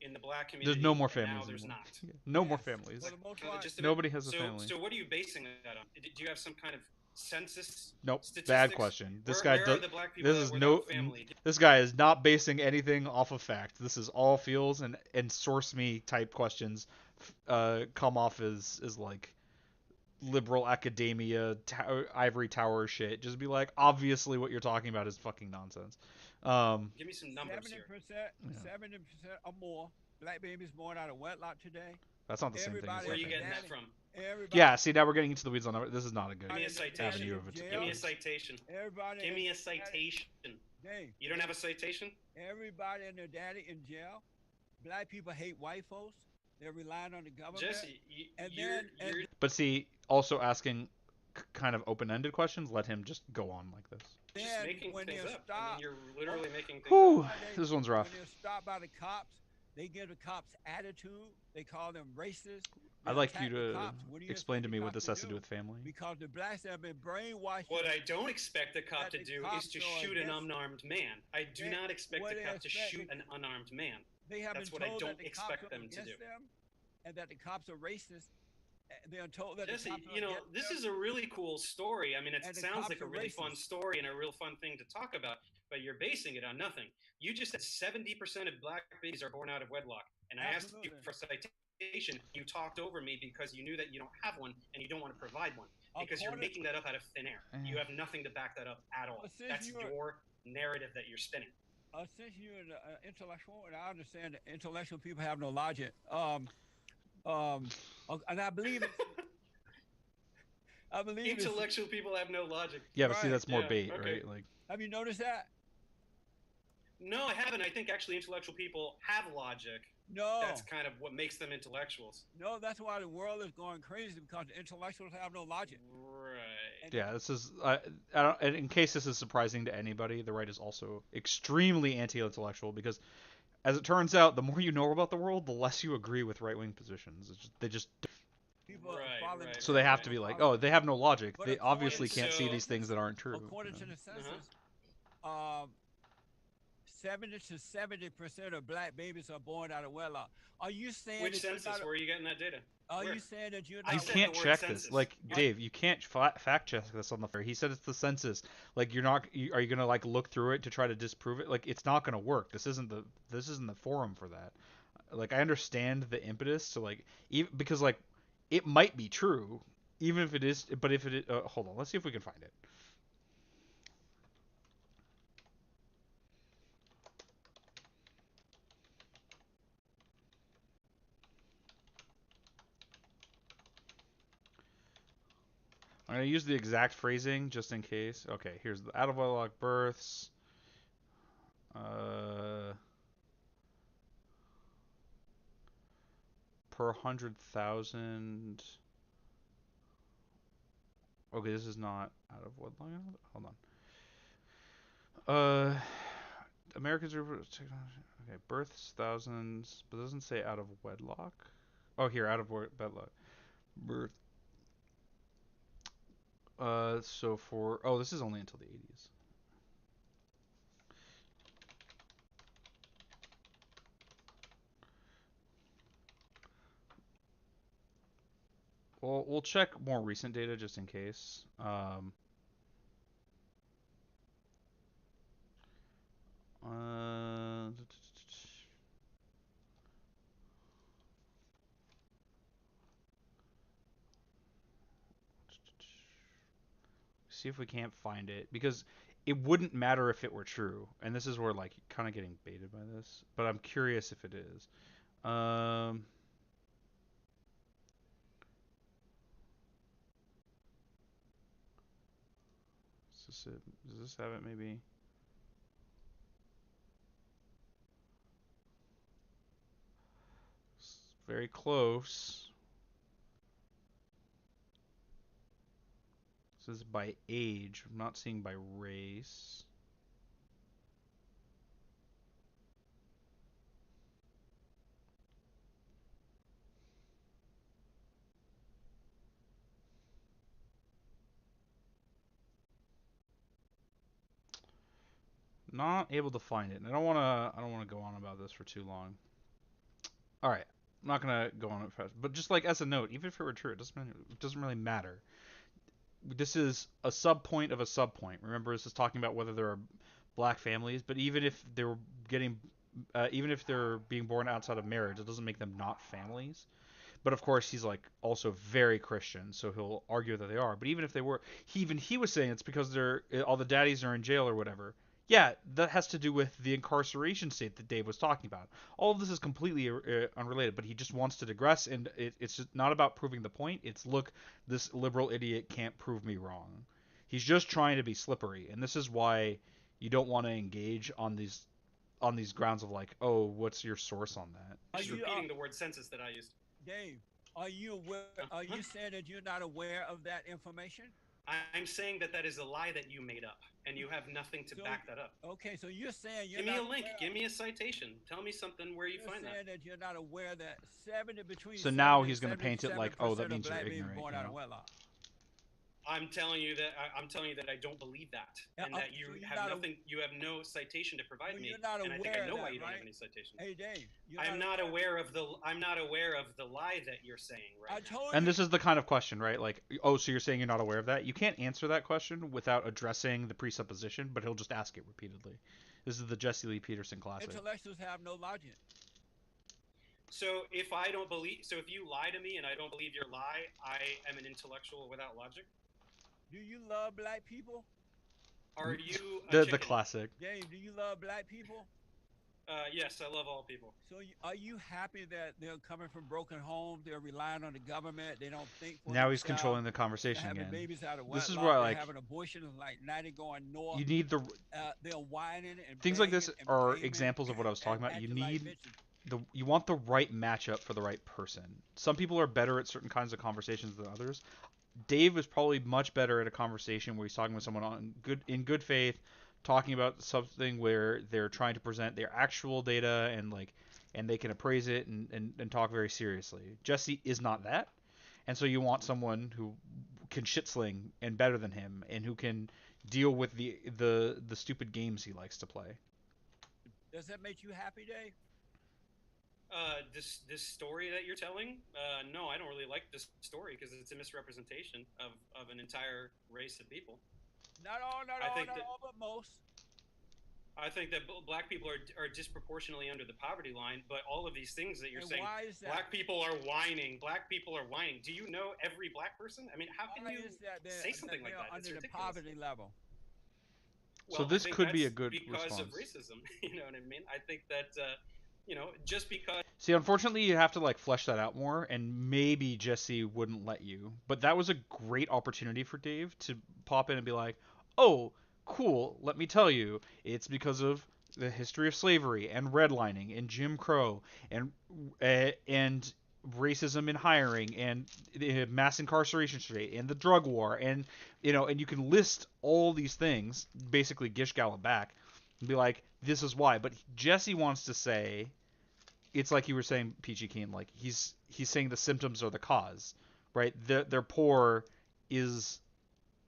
F: in the black community.
A: There's no more
F: and
A: families.
F: Now there's
A: anymore.
F: not.
A: No more
E: Yes.
A: families.
E: For the most
F: So
E: part,
F: just a
A: Nobody
F: minute.
A: has a family.
F: So what are you basing that on? Do you have some kind of census?
A: Nope.
F: Statistics?
A: Bad question. This guy
F: Where
A: does.
F: are the black people
A: This
F: that
A: is
F: were
A: no.
F: without family?
A: This guy is not basing anything off of fact. This is all feels and source me type questions. Come off as like liberal academia ivory tower shit. Just be like, obviously what you're talking about is fucking nonsense.
F: Give me some numbers here.
E: 70% or more black babies born out of wedlock today.
A: That's not the same thing.
E: Everybody
A: As
F: Where are you
A: something.
F: getting that from?
E: Everybody,
A: Yeah, see, now we're getting into the weeds on that. This is not a good
F: Give me a citation.
A: avenue of it.
F: Give me a citation.
E: everybody,
F: Give me a
E: and their daddy-
F: citation.
E: Dave,
F: You don't have a citation?
E: everybody and their daddy in jail. Black people hate white folks. They're relying on the government.
F: Jesse,
E: And
F: you're,
E: then- and-
F: you're
A: But see, also asking kind of open-ended questions, let him just go on like this.
F: just
E: Then
F: making
E: when
F: things
E: they're
F: up. I
E: stopped,
F: mean, you're literally making things
A: Whew,
F: up.
A: this one's rough.
E: when they're stopped by the cops, they give the cops attitude. They call them racist.
A: I'd
E: They
A: like
E: attack
A: you
E: the
A: to
E: cops. What do you
A: explain
E: expect
A: to
E: the
A: me what
E: cops
A: this has to do with family.
E: Because the blacks have been brainwashed.
F: What I don't expect the cop
E: That
F: to
E: the
F: do is
E: cops
F: to
E: are
F: shoot an
E: against-
F: unarmed man. I do
E: They-
F: not expect
E: what
F: the
E: they
F: cop to
E: expect
F: shoot
E: the-
F: an unarmed man.
E: They have
F: That's
E: been
F: what I
E: told
F: don't
E: that the
F: expect
E: cops are
F: them to
E: against
F: do.
E: them, and that the cops are racist. They are told that
F: Jesse,
E: the cops are
F: you know,
E: against
F: this
E: them.
F: is a really cool story. I mean, it
E: And the
F: sounds
E: cops
F: like a
E: are
F: really fun
E: racist.
F: story and a real fun thing to talk about, but you're basing it on nothing. You just said 70% of black babies are born out of wedlock, and I asked you
E: Absolutely.
F: for a citation. You talked over me because you knew that you don't have one and you don't want to provide one because you're
E: According-
F: making that up out of thin air. You have nothing to back that up at all.
E: Well, since
F: That's
E: you're-
F: your narrative that you're spinning.
E: Since you're an intellectual, and I understand that intellectual people have no logic, and I believe it. I believe it's,
F: Intellectual people have no logic.
A: Yeah, but see,
E: Right,
A: that's more
F: yeah,
A: bait,
F: okay.
A: right? Like,
E: have you noticed that?
F: No, I haven't. I think actually intellectual people have logic.
E: No,
F: That's kind of what makes them intellectuals.
E: no, that's why the world is going crazy because the intellectuals have no logic.
F: Right.
A: yeah, this is. I don't. And in case this is surprising to anybody, the right is also extremely anti-intellectual because, as it turns out, the more you know about the world, the less you agree with right-wing positions. They just.
E: People
F: Right,
E: follow-
F: right,
A: So they have to be like, oh, they have no logic.
E: But
A: They
E: according
A: obviously
E: to-
A: can't see
F: So-
A: these things that aren't true.
E: According
A: you
E: to
A: know?
E: the census, 70 to 70% of black babies are born out of wedlock. Are you saying
F: Which
E: that you're
F: census?
E: not-
F: Where are you getting that data?
E: Are
F: Where?
E: you saying that you're
F: I
E: not?
A: You
F: said
A: can't
F: the word
A: check this.
F: census.
A: Like,
F: Yeah.
A: Dave, you can't fact check this on the fair. He said it's the census. Like, you're not. Are you gonna like look through it to try to disprove it? Like, it's not gonna work. This isn't the forum for that. Like, I understand the impetus to like, even because like, it might be true, even if it is. But if it, hold on, let's see if we can find it. I'm gonna use the exact phrasing just in case. Okay, here's the out of wedlock births. Per 100,000. Okay, this is not out of wedlock. Hold on. Americans are okay. Births thousands, but it doesn't say out of wedlock. Oh, here, out of wedlock. Birth. So for this is only until the 80s. Well, we'll check more recent data just in case. See if we can't find it, because it wouldn't matter if it were true, and this is where like kind of getting baited by this, but I'm curious if it is. Is this it? Does this have it maybe? It's very close. This is by age. I'm not seeing by race. Not able to find it, and I don't wanna go on about this for too long. All right, I'm not gonna go on it fast, but just like as a note, even if it were true, it doesn't really matter. This is a sub point of a sub point. Remember, this is talking about whether there are black families, but even if they're even if they're being born outside of marriage, it doesn't make them not families. But of course, he's like also very Christian, so he'll argue that they are. But even if they were, he was saying it's because they're all the daddies are in jail or whatever. Yeah, that has to do with the incarceration state that Dave was talking about. All of this is completely unrelated, but he just wants to digress, and it's just not about proving the point. It's, look, this liberal idiot can't prove me wrong. He's just trying to be slippery, and this is why you don't want to engage on these grounds of like, oh, what's your source on that?
F: Just repeating the word census that I used.
E: Dave, are you aware? Are you saying that you're not aware of that information?
F: I'm saying that is a lie that you made up, and you have nothing to back that up.
E: Okay, so you're saying you're
F: Give me
E: not
F: a link.
E: aware.
F: Give me a citation. Tell me something where you find
E: You're saying
F: that.
E: that you're not aware that 70 between.
A: So now
E: 70
A: he's going to paint it like,
E: 77%
A: oh, that
E: of
A: means you're
E: black men
A: ignorant.
E: born
A: You
E: out
A: know?
E: of wedlock.
F: I'm telling you that I don't believe that, and that you
E: so
F: have nothing. You have no citation to provide me,
E: you're not
F: and I think
E: aware
F: I know
E: of
F: why
E: that,
F: you don't have
E: right?
F: any citation.
E: Hey, Dave.
F: I'm not aware of the lie that you're saying right
E: I
F: now.
E: told
A: And
E: you.
A: this is the kind of question, right? Like, oh, so you're saying you're not aware of that? You can't answer that question without addressing the presupposition, but he'll just ask it repeatedly. This is the Jesse Lee Peterson classic.
E: Intellectuals have no logic.
F: So if you lie to me and I don't believe your lie, I am an intellectual without logic.
E: Do you love black people?
F: Are you
A: the classic?
E: Dave, do you love black people?
F: Yes, I love all people.
E: So are you happy that they're coming from broken homes? They're relying on the government. They don't think for
A: Now he's
E: themselves.
A: controlling the
E: They're
A: conversation
E: having
A: again.
E: babies out of wedlock.
A: This is where
E: They're
A: like
E: having abortions like 90 going north.
A: you need the
E: They're whining and
A: things like this
E: begging and
A: are
E: blaming
A: examples of what I was talking
E: and
A: about. You
E: acting like
A: need
E: bitches.
A: you want the right matchup for the right person. Some people are better at certain kinds of conversations than others. Dave is probably much better at a conversation where he's talking with someone in good faith, talking about something where they're trying to present their actual data and they can appraise it and talk very seriously. Jesse is not that, and so you want someone who can shit sling and better than him and who can deal with the stupid games he likes to play.
E: Does that make you happy, Dave?
F: This story that you're telling, no, I don't really like this story because it's a misrepresentation of an entire race of people.
E: Not all, but most.
F: I think that black people are disproportionately under the poverty line, but all of these things that you're saying,
E: why is that?
F: black people are whining. Black people are whining. Do you know every black person? I mean, how can you say something like that?
E: Under
F: It's
E: the
F: ridiculous.
E: poverty level.
A: So this could be a good
F: because
A: response.
F: of racism. You know what I mean? I think that just because.
A: See, unfortunately, you have to like flesh that out more, and maybe Jesse wouldn't let you. But that was a great opportunity for Dave to pop in and be like, "Oh, cool. Let me tell you, it's because of the history of slavery and redlining and Jim Crow and racism in hiring and the mass incarceration rate and the drug war and and you can list all these things, basically gish gallop back, and be like, this is why. But Jesse wants to say, it's like you were saying, Peachy Keen, like he's saying the symptoms are the cause, right? Their poor is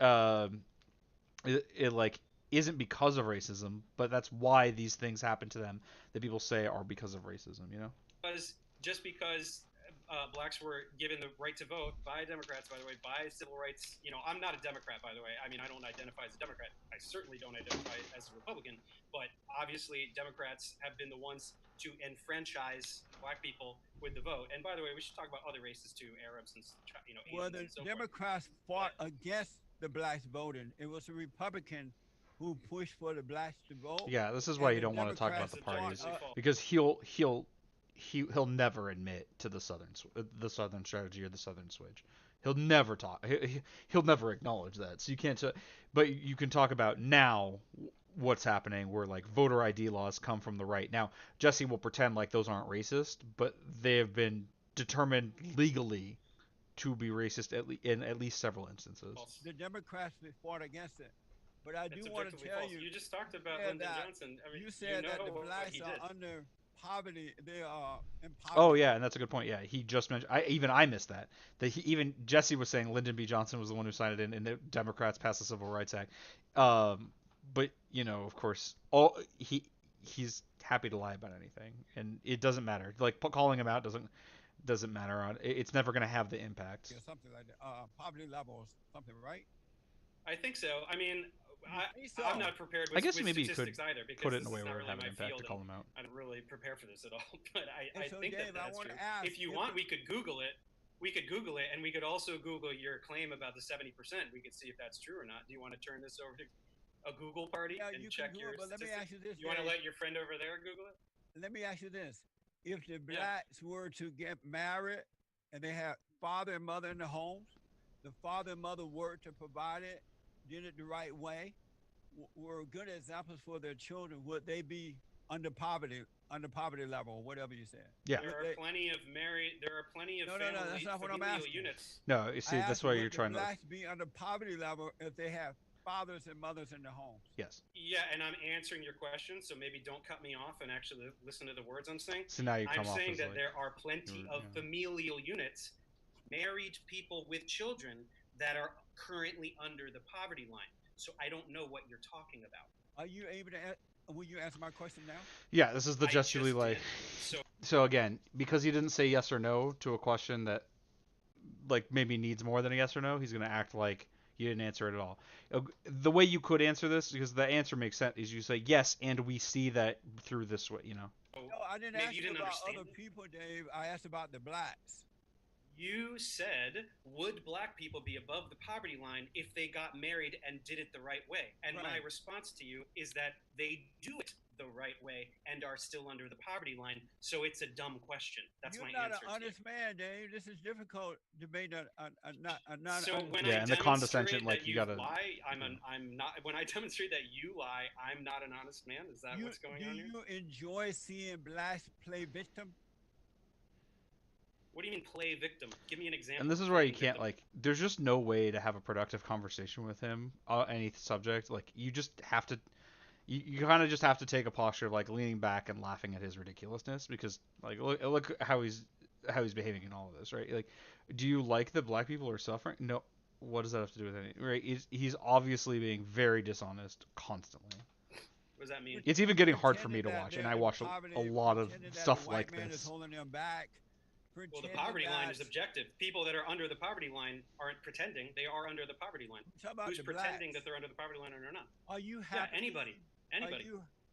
A: um, it like isn't because of racism, but that's why these things happen to them that people say are because of racism. You know?
F: Because just because blacks were given the right to vote by Democrats, by the way, by civil rights. I'm not a Democrat, by the way. I mean, I don't identify as a Democrat. I certainly don't identify as a Republican. But obviously, Democrats have been the ones to enfranchise black people with the vote. And by the way, we should talk about other races too, Arabs and Asians
E: Well, the
F: and so
E: Democrats fought against the blacks voting. It was the Republican who pushed for the blacks to vote.
A: Yeah, this is why you
E: And the
A: don't want to talk about
E: Democrats
A: the parties
E: fought,
A: because he'll never admit to the southern strategy or the southern switch. He'll never talk. He'll never acknowledge that. So you can't. But you can talk about now what's happening where like voter ID laws come from the right. Now Jesse will pretend like those aren't racist, but they have been determined legally to be racist in at least several instances.
E: the Democrats fought against it. But I do want to tell
F: false.
E: you.
F: You just talked about
E: said
F: Lyndon
E: that-
F: Johnson. I mean,
E: You said that the
F: what
E: blacks
F: he
E: are
F: did.
E: under poverty. They are in poverty.
A: Oh yeah, and that's a good point. Yeah, he just mentioned. I missed that. Even Jesse was saying Lyndon B. Johnson was the one who signed it in, and the Democrats passed the Civil Rights Act. But of course, he's happy to lie about anything, and it doesn't matter. Like calling him out doesn't matter. It's never going to have the impact.
E: Yeah, something like that. Poverty levels, something, right?
F: I think so. I mean,
E: so.
F: I'm not prepared with,
A: I guess
F: with
A: maybe you could
F: statistics either because
A: put it in
F: this
A: a way
F: is
A: where
F: not
A: it
F: really
A: have an
F: my
A: impact
F: field.
A: to call him out.
F: I don't really prepare for this at all, but I
E: So,
F: think
E: Dave, I
F: that's
E: wanna
F: true.
E: ask,
F: If you want, we could Google it. And we could also Google your claim about the 70%. We could see if that's true or not. Do you want to turn this over to a Google party
E: Yeah,
F: and
E: you
F: check
E: can
F: your
E: Google, but let me
F: statistics?
E: ask you this.
F: You want to
E: Dave.
F: let your friend over there Google it?
E: Let me ask you this: if the blacks were to get married and they had father and mother in the homes, the father and mother were to provide it, did it the right way, were good examples for their children, would they be under poverty level, whatever you said?
A: Yeah.
F: There are plenty of
E: No, that's not what I'm
F: familial
E: asking.
F: units.
A: No, you see,
E: I
A: that's
E: asked,
A: why
E: would
A: you're
E: the
A: trying to.
E: blacks be under poverty level if they have fathers and mothers in the homes?
A: Yes.
F: Yeah, and I'm answering your question, so maybe don't cut me off and actually listen to the words I'm saying.
A: So now you come
F: I'm
A: off
F: saying
A: as
F: that
A: like,
F: there are plenty of familial units, married people with children that are currently under the poverty line. So I don't know what you're talking about.
E: Are you able to? Will you answer my question now?
A: Yeah, this is the
F: I
A: Jesse
F: just
A: Lee like.
F: did.
A: So again, because he didn't say yes or no to a question that like maybe needs more than a yes or no, he's gonna act like you didn't answer it at all. The way you could answer this, because the answer makes sense, is you say yes, and we see that through this way.
E: No, I didn't
F: Maybe
E: ask
F: you
E: you
F: didn't
E: about
F: understand
E: other
F: it.
E: people, Dave. I asked about the blacks.
F: You said, would black people be above the poverty line if they got married and did it the right way? And my
E: Right.
F: response to you is that they do it the right way and are still under the poverty line. So it's a dumb question. That's
E: You're
F: my
E: not
F: answer
E: an honest man, Dave. This is difficult debate. Not
F: So when
A: Yeah,
F: I
A: and the
F: demonstrate
A: condescension, like,
F: that
A: you
F: you
A: gotta-
F: lie, I'm not. When I demonstrate that you lie, I'm not an honest man. Is that what's going on here?
E: Do you enjoy seeing blacks play victim?
F: What do you mean play victim? Give me an example.
A: And this is
F: of
A: where you
F: playing
A: can't
F: victim.
A: like. There's just no way to have a productive conversation with him on any subject. Like you just have to. You kind of just have to take a posture of like leaning back and laughing at his ridiculousness because like look how he's behaving in all of this, right? Like, do you like that black people are suffering? No. What does that have to do with anything? Right? He's obviously being very dishonest constantly.
F: What does that mean?
A: It's even getting hard for me to
E: Pretending that
A: watch, and
E: they're
A: I
E: in
A: watch
E: poverty,
A: a lot of
E: pretending that
A: stuff
E: the white
A: like
E: man
A: this.
E: is holding them back.
F: Well, the
E: pretending
F: poverty line is
E: that-
F: objective. People that are under the poverty line aren't pretending; they are under the poverty line.
E: Talk about
F: Who's
E: the
F: pretending
E: blacks.
F: that they're under the poverty line or not?
E: Are you
F: Yeah,
E: happy?
F: anybody. Anybody.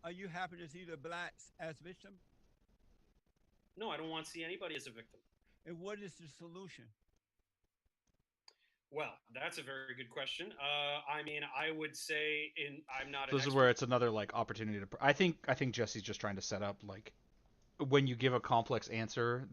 E: Are you happy to see the blacks as victims?
F: No, I don't want to see anybody as a victim.
E: And what is the solution?
F: Well, that's a very good question. I mean, I would say I'm not.
A: So this is where it's another like opportunity to. I think Jesse's just trying to set up like when you give a complex answer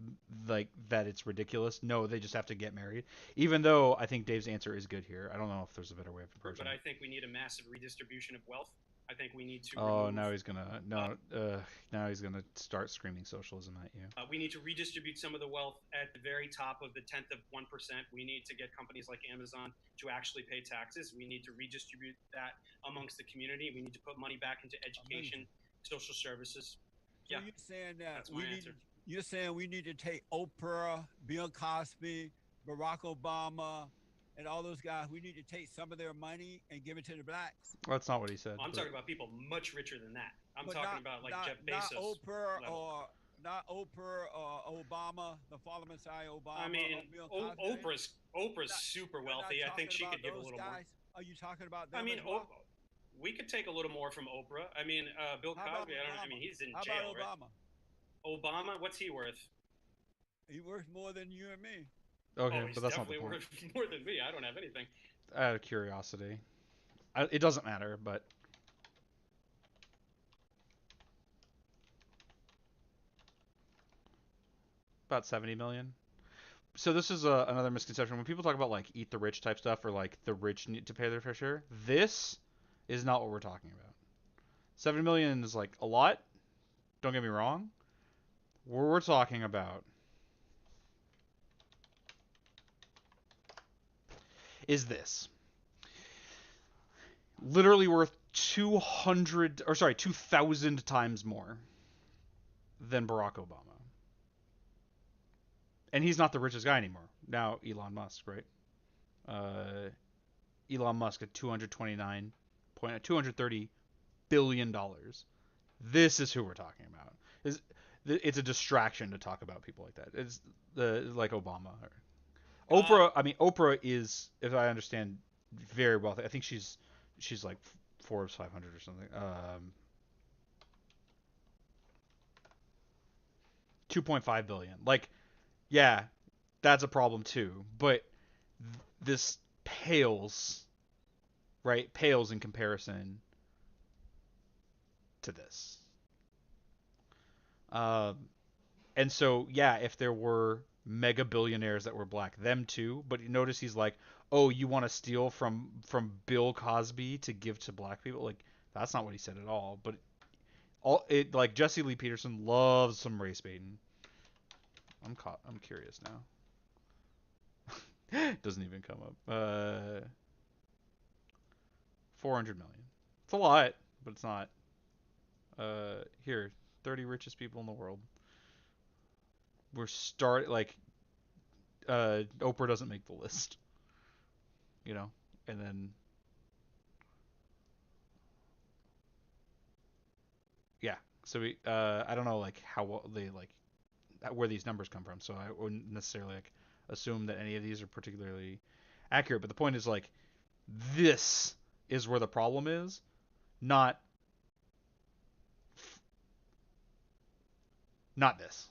A: like that it's ridiculous. No, they just have to get married. Even though I think Dave's answer is good here. I don't know if there's a better way of approaching
F: But I
A: it.
F: think we need a massive redistribution of wealth. I think we need to.
A: Oh,
F: remove,
A: now he's gonna now he's gonna start screaming socialism at you.
F: we need to redistribute some of the wealth at the very top of the 10th of 1%. We need to get companies like Amazon to actually pay taxes. We need to redistribute that amongst the community. We need to put money back into education, social services.
E: So
F: Yeah,
E: you're saying that
F: that's my answer.
E: You're saying we need to take Oprah, Bill Cosby, Barack Obama, and all those guys, we need to take some of their money and give it to the blacks.
A: That's not what he said.
F: I'm
A: but-
F: talking about people much richer than that. I'm
E: But
F: talking about like Jeff
E: not
F: Bezos.
E: Oprah
F: level.
E: not Oprah or Obama, the former Messiah Obama.
F: I mean,
E: or Bill Cosby.
F: Oprah's
E: Not-
F: super
E: We're not
F: wealthy. I think
E: talking
F: she
E: about
F: could give a
E: those
F: little
E: guys.
F: more.
E: Are you talking about them
F: I mean,
E: as well?
F: we could take a little more from Oprah. I mean, Bill
E: How about
F: Cosby. I don't know. I
E: Obama?
F: mean, he's in
E: How
F: jail,
E: about
F: right?
E: Obama?
F: Obama, what's he worth?
E: He worth more than you and me.
A: Okay,
F: oh, he's
A: but that's not the
F: definitely
A: point.
F: worth more than me. I don't have anything.
A: Out of curiosity, it doesn't matter, but about 70 million. So this is another misconception when people talk about like eat the rich type stuff or like the rich need to pay their fair share. This is not what we're talking about. 70 million is like a lot. Don't get me wrong. What we're talking about is this. Literally worth 2,000 times more than Barack Obama. And he's not the richest guy anymore. Now Elon Musk, right? Elon Musk at 230 billion dollars. This is who we're talking about. It's a distraction to talk about people like that. It's like Obama. Oprah. I mean, Oprah is, if I understand, very wealthy. I think she's like Forbes 500 or something. 2.5 billion. Like, yeah, that's a problem too. But this pales, right? Pales in comparison to this. And so, yeah, if there were mega billionaires that were black, them too. But you notice he's like, oh, you want to steal from Bill Cosby to give to black people? Like, that's not what he said at all. But like Jesse Lee Peterson loves some race baiting. I'm curious now. Doesn't even come up. 400 million. It's a lot, but it's not. Here, 30 richest people in the world. Oprah doesn't make the list. And then yeah. So I don't know like how they like where these numbers come from. So I wouldn't necessarily like assume that any of these are particularly accurate. But the point is like this is where the problem is, not this.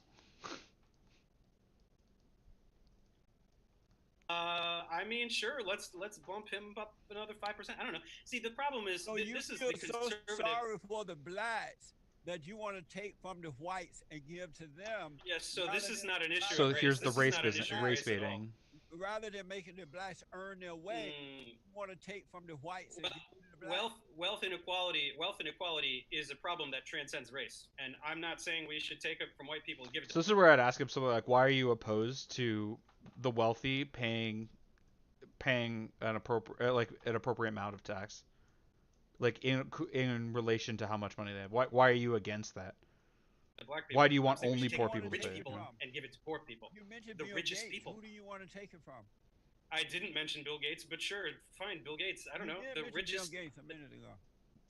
F: I mean, sure. Let's bump him up another 5%. I don't know. See, the problem is
E: So you
F: this is
E: feel
F: the
E: so
F: conservative.
E: sorry for the blacks that you want to take from the whites and give to them.
F: Yes. So this is
E: than
F: not an issue.
A: So
F: of race.
A: here's the
F: This is
A: race
F: not an
A: business,
F: issue of
A: race
F: at all.
A: baiting.
E: Rather than making the blacks earn their way, you want to take from the whites and give to the blacks.
F: Wealth inequality is a problem that transcends race, and I'm not saying we should take it from white people and give it to
A: So this is where I'd ask him something like, why are you opposed to the wealthy paying an appropriate amount of tax, like in relation to how much money they have? Why are you against that?
F: black people.
A: Why do you want
F: I'm saying we
A: only
F: should
A: poor
F: take
A: people to
F: rich
A: pay it?
F: people
A: Yeah.
F: and give it to poor people?
E: You mentioned
F: the
E: Bill
F: richest
E: Gates.
F: people.
E: Who do you want to take it from?
F: I didn't mention Bill Gates, but sure, fine, Bill Gates. I don't know.
E: You
F: The
E: did mention
F: richest.
E: Bill Gates a minute ago.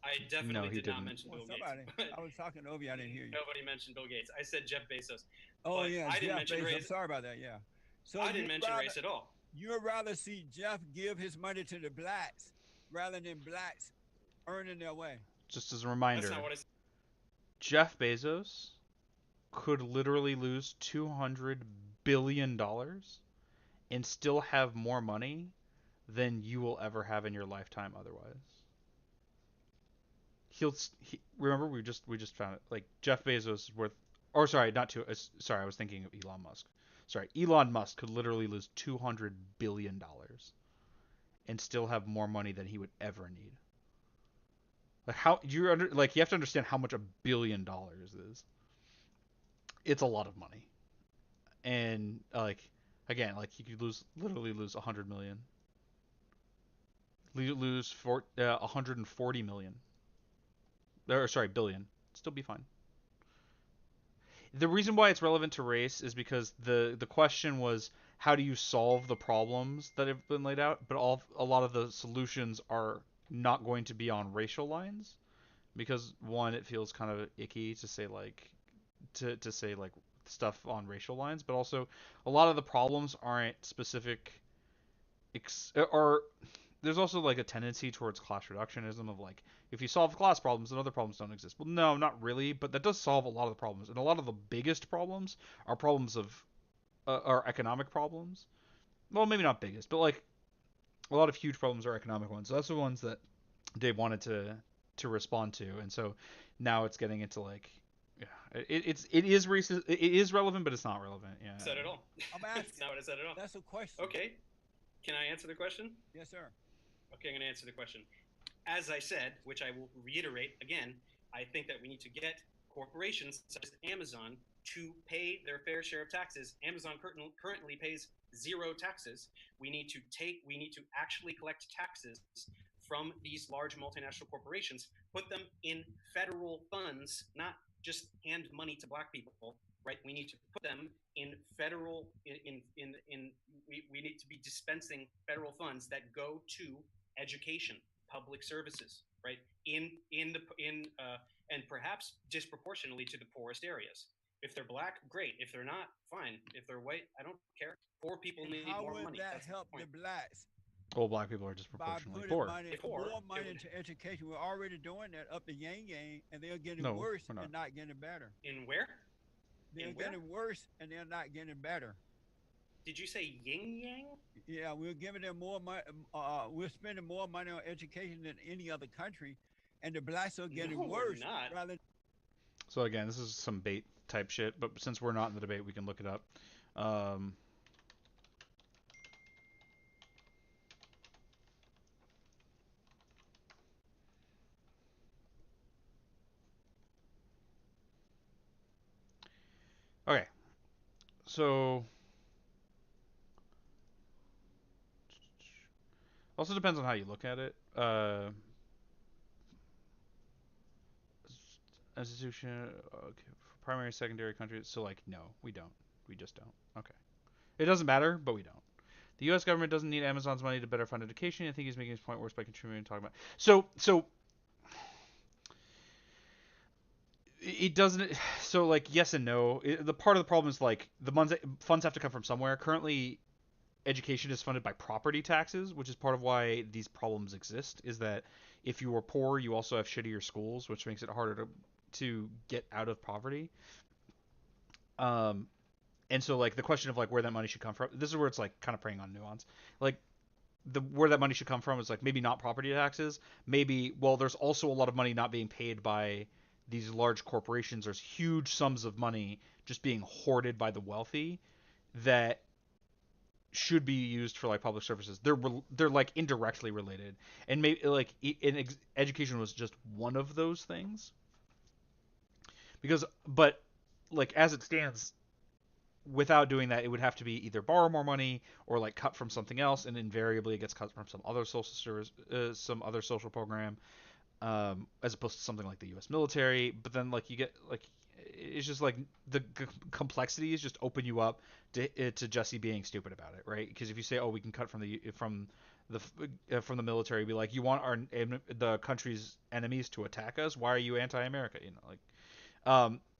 F: I
A: No,
F: definitely
A: he
F: did not
A: didn't.
F: mention
E: Well,
F: Bill
E: somebody.
F: Gates.
E: I was talking over you. I didn't hear you.
F: Nobody mentioned Bill Gates. I said Jeff Bezos.
E: Oh
F: But
E: yeah,
F: I didn't
E: Jeff
F: mention
E: Bezos.
F: race.
E: I'm sorry about that. Yeah. So
F: I didn't
E: you'd
F: mention
E: rather-
F: race at all.
E: You'd rather see Jeff give his money to the blacks rather than blacks earning their way.
A: Just as a reminder,
F: That's not what I said.
A: Jeff Bezos could literally lose $200 billion and still have more money than you will ever have in your lifetime otherwise. Remember we just found it. Like Jeff Bezos is worth, or sorry, not two. Sorry, I was thinking of Elon Musk. Sorry, Elon Musk could literally lose $200 billion and still have more money than he would ever need. Like you have to understand how much $1 billion is. It's a lot of money, and again, he could literally lose 100 million, lose 140 million, or sorry, billion, still be fine. the reason why it's relevant to race is because the question was how do you solve the problems that have been laid out, but a lot of the solutions are not going to be on racial lines because one, it feels kind of icky to say like to say like stuff on racial lines, but also a lot of the problems aren't specific or there's also like a tendency towards class reductionism of like if you solve class problems then other problems don't exist. Well, no, not really, but that does solve a lot of the problems, and a lot of the biggest problems are problems of are economic problems. Well, maybe not biggest, but like a lot of huge problems are economic ones. So that's the ones that Dave wanted to respond to, and so now it's getting into like yeah, it is racist. It is relevant, but it's not relevant. Yeah.
F: Said it all.
E: I'm asking.
F: It's not what I said at all.
E: That's a question.
F: Okay. Can I answer the question?
E: Yes, sir.
F: Okay, I'm going to answer the question. As I said, which I will reiterate again, I think that we need to get corporations such as Amazon to pay their fair share of taxes. Amazon currently pays 0 taxes. We need to actually collect taxes from these large multinational corporations, put them in federal funds, not just hand money to black people, right? We need to put them in federal we need to be dispensing federal funds that go to education, public services, right? And perhaps disproportionately to the poorest areas. If they're black, great. If they're not, fine. If they're white, I don't care. Poor people need more money.
E: How would that
F: That's
E: help the blacks?
A: Well, black people are
E: By
A: disproportionately
E: putting
A: poor.
E: more money into education. We're already doing that up the yang yang, and they're getting worse and not getting better.
F: In where?
E: They're getting worse and they're not getting better.
F: Did you say yin yang?
E: Yeah, we're giving them more money. We're spending more money on education than any other country, and the blacks are getting worse.
F: Not.
A: So again, this is some bait type shit, but since we're not in the debate, we can look it up. Okay, so also depends on how you look at it. Institution, okay, for primary, secondary countries. So like, no, we don't. We just don't. Okay, it doesn't matter, but we don't. The U.S. government doesn't need Amazon's money to better fund education. I think he's making his point worse by contributing and talking about. So it doesn't. So like, yes and no. The part of the problem is like the funds have to come from somewhere. Currently, education is funded by property taxes, which is part of why these problems exist. Is that if you are poor, you also have shittier schools, which makes it harder to get out of poverty. And so like the question of like where that money should come from, this is where it's like kind of preying on nuance. Like where that money should come from is like maybe not property taxes, maybe there's also a lot of money not being paid by these large corporations. There's huge sums of money just being hoarded by the wealthy that should be used for like public services. They're like indirectly related, and maybe like education was just one of those things. But like as it stands, without doing that, it would have to be either borrow more money or like cut from something else, and invariably it gets cut from some other social service, some other social program, as opposed to something like the U.S. military. But then like you get like it's just like the complexities just open you up to Jesse being stupid about it, right? Because if you say, oh, we can cut from the military, be like, you want the country's enemies to attack us? Why are you anti-America? You know, like.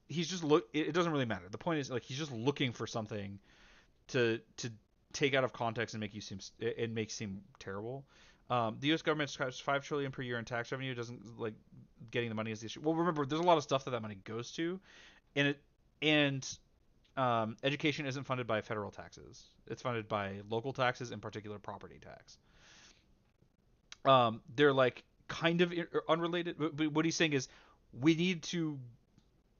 A: He's just it doesn't really matter. The point is like he's just looking for something to take out of context and make seem terrible. The U.S. government scraps $5 trillion per year in tax revenue. It doesn't like getting the money is the issue. Well, remember there's a lot of stuff that money goes to, and education isn't funded by federal taxes. It's funded by local taxes, in particular property tax. They're like kind of unrelated. But what he's saying is we need to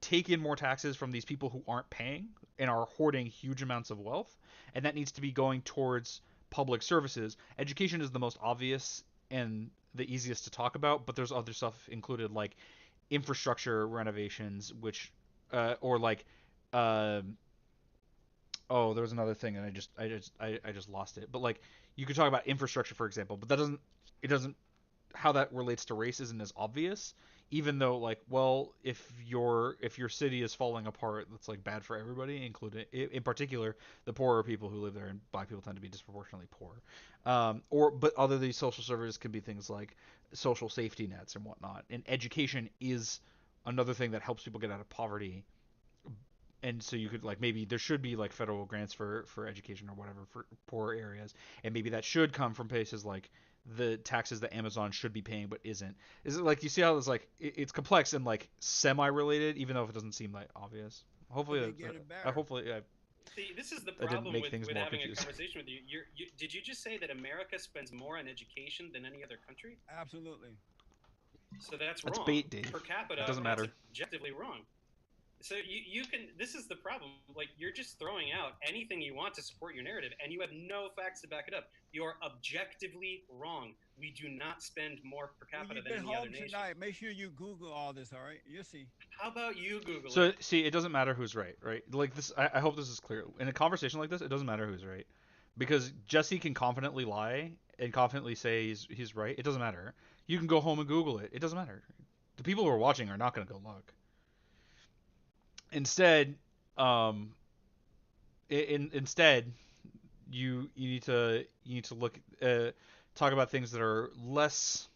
A: take in more taxes from these people who aren't paying and are hoarding huge amounts of wealth, and that needs to be going towards public services. Education is the most obvious and the easiest to talk about, but there's other stuff included like infrastructure renovations, which or like there was another thing and I just lost it. But like you could talk about infrastructure, for example, but it doesn't how that relates to race isn't as obvious, even though like, well, if your city is falling apart, that's like bad for everybody, including in particular the poorer people who live there, and black people tend to be disproportionately poor. But other these social services can be things like social safety nets and whatnot, and education is another thing that helps people get out of poverty. And so you could like, maybe there should be like federal grants for education or whatever for poor areas, and maybe that should come from places like the taxes that Amazon should be paying but isn't. Is it like, you see how it's like it's complex and like semi-related, even though it doesn't seem like obvious. Hopefully, hopefully,
F: See, this is the
A: didn't
F: problem
A: make
F: with,
A: things
F: with
A: more
F: having
A: confusing.
F: a conversation with you. Did you just say that America spends more on education than any other country?
E: Absolutely.
F: So that's
A: That's
F: wrong.
A: bait, Dave.
F: Per capita,
A: It doesn't
F: that's
A: matter.
F: objectively wrong. So you can. This is the problem. Like, you're just throwing out anything you want to support your narrative, and you have no facts to back it up. You're objectively wrong. We do not spend more per capita than any other nation.
E: Tonight, make sure you Google all this. All right, you'll see.
F: How about you Google
A: So
F: it?
A: see, it doesn't matter who's right, right? Like this, I hope this is clear. In a conversation like this, it doesn't matter who's right, because Jesse can confidently lie and confidently say he's right. It doesn't matter. You can go home and Google it. It doesn't matter. The people who are watching are not going to go look. Instead, instead, you need to look talk about things that are less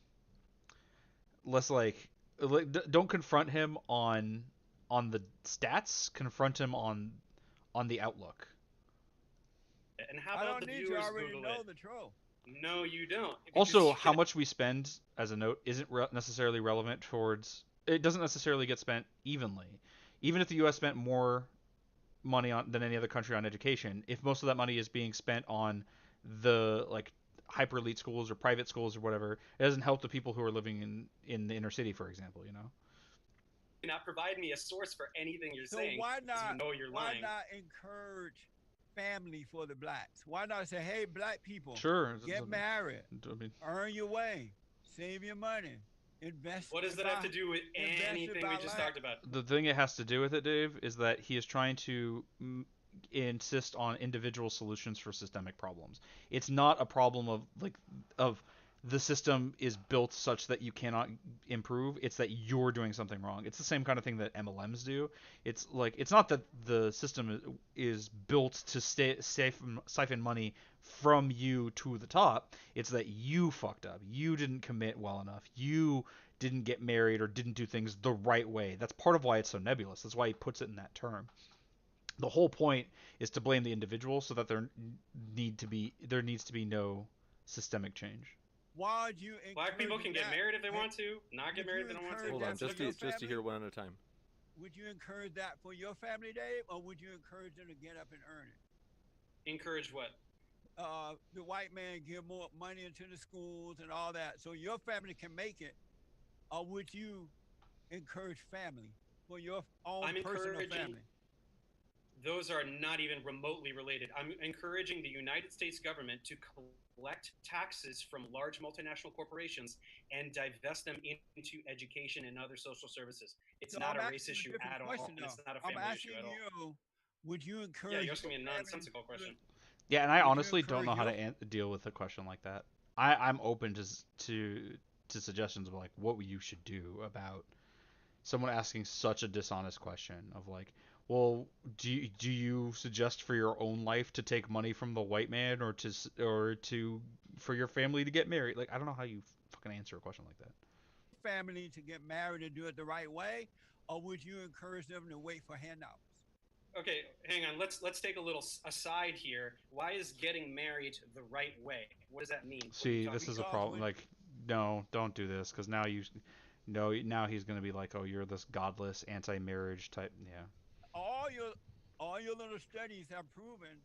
A: like don't confront him on the stats. Confront him on the outlook.
F: And how
E: I
F: about
E: don't
F: the
E: need to
F: viewers
E: already
F: Google
E: know
F: it?
E: the troll.
F: No, you don't.
A: Also,
F: Because
A: how much we spend, as a note, isn't necessarily relevant towards. It doesn't necessarily get spent evenly. Even if the U.S. spent more money on than any other country on education, if most of that money is being spent on the like hyper elite schools or private schools or whatever, it doesn't help the people who are living in the inner city, for example. You know.
F: not provide me a source for anything you're
E: So
F: saying.
E: why
F: 'Cause
E: not?
F: you know you're
E: Why
F: lying.
E: not encourage family for the blacks? Why not say, hey, black people,
A: Sure.
E: get married,
A: I mean,
E: earn your way, save your money, invest.
F: What does that have to do with anything we just talked about?
A: the thing it has to do with it, Dave, is that he is trying to insist on individual solutions for systemic problems. It's not a problem of the system is built such that you cannot improve. It's that you're doing something wrong. It's the same kind of thing that MLMs do. It's like, it's not that the system is built to siphon money from you to the top. It's that you fucked up. You didn't commit well enough. You didn't get married or didn't do things the right way. That's part of why it's so nebulous. That's why he puts it in that term. The whole point is to blame the individual so that there needs to be no systemic change.
E: Why would you
F: Black people can get married if they want to, not get married if they don't want to.
D: Hold on, just to hear one at a time.
E: Would you encourage that for your family, Dave, or would you encourage them to get up and earn it?
F: Encourage what?
E: The white man give more money into the schools and all that, so your family can make it, or would you encourage family for your own personal family?
F: Those are not even remotely related. I'm encouraging the United States government to collect taxes from large multinational corporations and divest them into education and other social services. It's not a race issue at all. It's not a family issue at all.
E: Would you encourage?
F: Yeah, you're asking me a nonsensical question.
A: Yeah, and I honestly don't know how to deal with a question like that. I'm open to suggestions of like what you should do about someone asking such a dishonest question of like, well, do you suggest for your own life to take money from the white man or for your family to get married? Like, I don't know how you fucking answer a question like that.
E: Family to get married and do it the right way, or would you encourage them to wait for handouts?
F: Okay, hang on. Let's take a little aside here. Why is getting married the right way? What does that mean?
A: See, this is a problem. Like, no, don't do this, because now now he's gonna be like, oh, you're this godless anti-marriage type. Yeah.
E: All your little studies have proven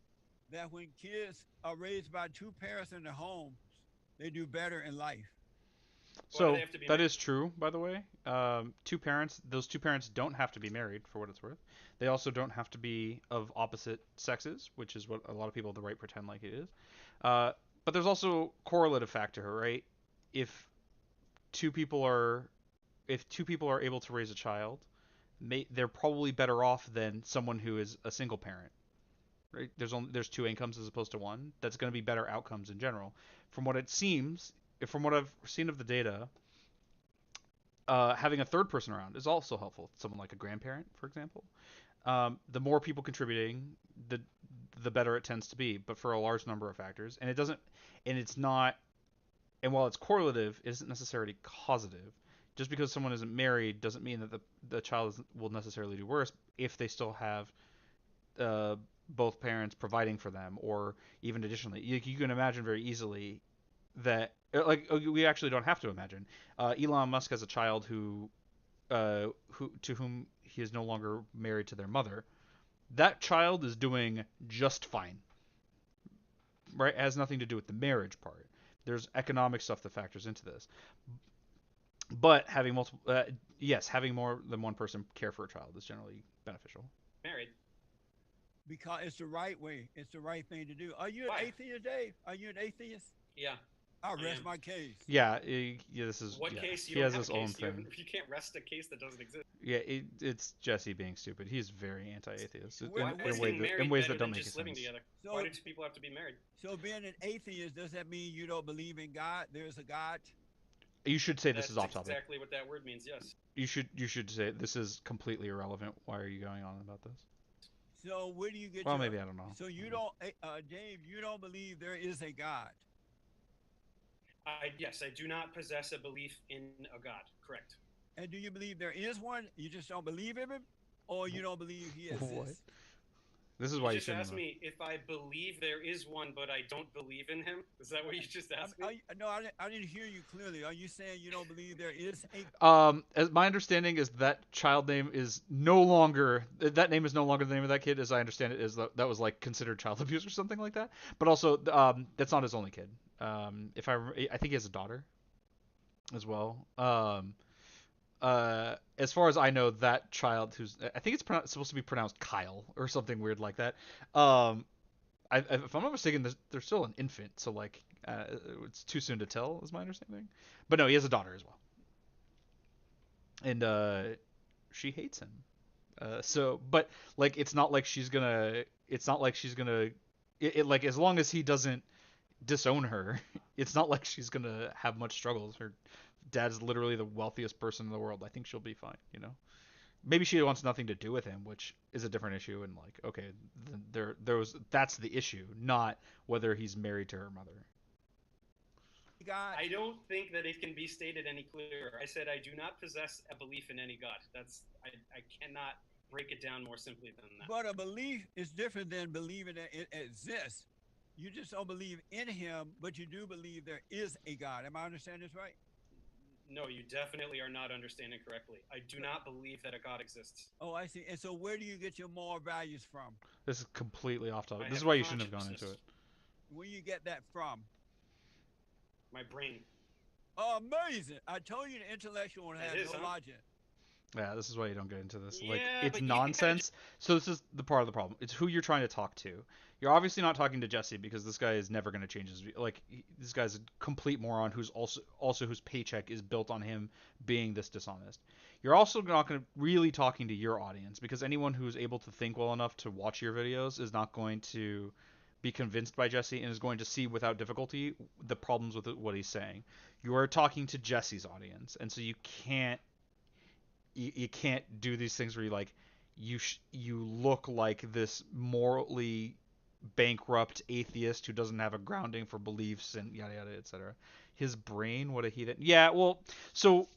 E: that when kids are raised by two parents in the home, they do better in life.
A: So that is true, by the way. Those two parents don't have to be married, for what it's worth. They also don't have to be of opposite sexes, which is what a lot of people on the right pretend like it is. But there's also correlative factor, right? If two people are able to raise a child, they're probably better off than someone who is a single parent. Right? There's two incomes as opposed to one. That's going to be better outcomes in general. From what it seems, from what I've seen of the data, having a third person around is also helpful. Someone like a grandparent, for example. The more people contributing, the better it tends to be. But for a large number of factors, and it's not, and while it's correlative, it isn't necessarily causative. Just because someone isn't married doesn't mean that the child will necessarily do worse if they still have both parents providing for them, or even additionally, you can imagine very easily that we actually don't have to imagine. Elon Musk has a child who to whom he is no longer married to their mother. That child is doing just fine. Right? It has nothing to do with the marriage part. There's economic stuff that factors into this. But having having more than one person care for a child is generally beneficial.
F: Married.
E: Because it's the right way. It's the right thing to do. Are you an atheist, Dave? Are you an atheist?
F: Yeah.
E: I'll rest my case.
A: Yeah, this is
F: what case you
A: he
F: don't
A: has
F: have
A: his
F: a
A: own
F: case.
A: thing.
F: You can't rest a case that doesn't exist.
A: Yeah, it's Jesse being stupid. He's very anti-atheist
E: Why
A: in
F: getting
A: ways that
F: better
A: don't
F: than
A: make
F: just
A: sense.
F: living together?
E: So,
F: why do two people have to be married?
E: So being an atheist, does that mean you don't believe in God? There's a God?
A: You should say
F: That's
A: this is off topic.
F: exactly what that word means. Yes.
A: You should say this is completely irrelevant. Why are you going on about this?
E: So where do you get
A: Well,
E: your...
A: maybe I don't know.
E: So you don't, Dave, you don't believe there is a God?
F: Yes, I do not possess a belief in a God. Correct.
E: And do you believe there is one? You just don't believe in him? Or you don't believe he exists?
A: What? This is why you
F: just
A: shouldn't
F: asked
A: know.
F: me if I believe there is one, but I don't believe in him. Is that what you just asked me?
E: No, I didn't hear you clearly. Are you saying you don't believe there is a...
A: As my understanding is that child name is no longer the name of the kid. As I understand it, is that was like considered child abuse or something like that. But also, that's not his only kid. I think he has a daughter as well. As far as I know, that child I think it's supposed to be pronounced Kyle or something weird like that. If I'm not mistaken, they're still an infant, so like it's too soon to tell, is my understanding. But no, he has a daughter as well, and she hates him. But like it's not like she's gonna. Like as long as he doesn't disown her, it's not like she's gonna have much struggles. Her dad's literally the wealthiest person in the world. I think she'll be fine, you know. Maybe she wants nothing to do with him, which is a different issue. And like, okay, that's the issue, not whether he's married to her mother.
E: God.
F: I don't think that it can be stated any clearer. I said I do not possess a belief in any God. I cannot break it down more simply than that.
E: But a belief is different than believing that it exists. You just don't believe in him, but you do believe there is a God. Am I understanding this right?
F: No, you definitely are not understanding correctly. I do not believe that a God exists.
E: Oh, I see. And so where do you get your moral values from?
A: This is completely off topic.
F: I
A: This is
F: have
A: why you shouldn't have gone into it.
E: Where you get that from?
F: My brain.
E: Oh, amazing. I told you the intellectual one has no logic.
A: Yeah, this is why you don't get into this.
F: Yeah,
A: like, it's
F: but
A: nonsense. So this is the part of the problem. It's who you're trying to talk to. You're obviously not talking to Jesse because this guy is never going to change his view. Like, this guy's a complete moron who's also whose paycheck is built on him being this dishonest. You're also not going to really talking to your audience because anyone who's able to think well enough to watch your videos is not going to be convinced by Jesse and is going to see without difficulty the problems with what he's saying. You are talking to Jesse's audience, and so you can't do these things where you look like this morally bankrupt atheist who doesn't have a grounding for beliefs and yada yada etc. His brain, what a heathen. Yeah, well, so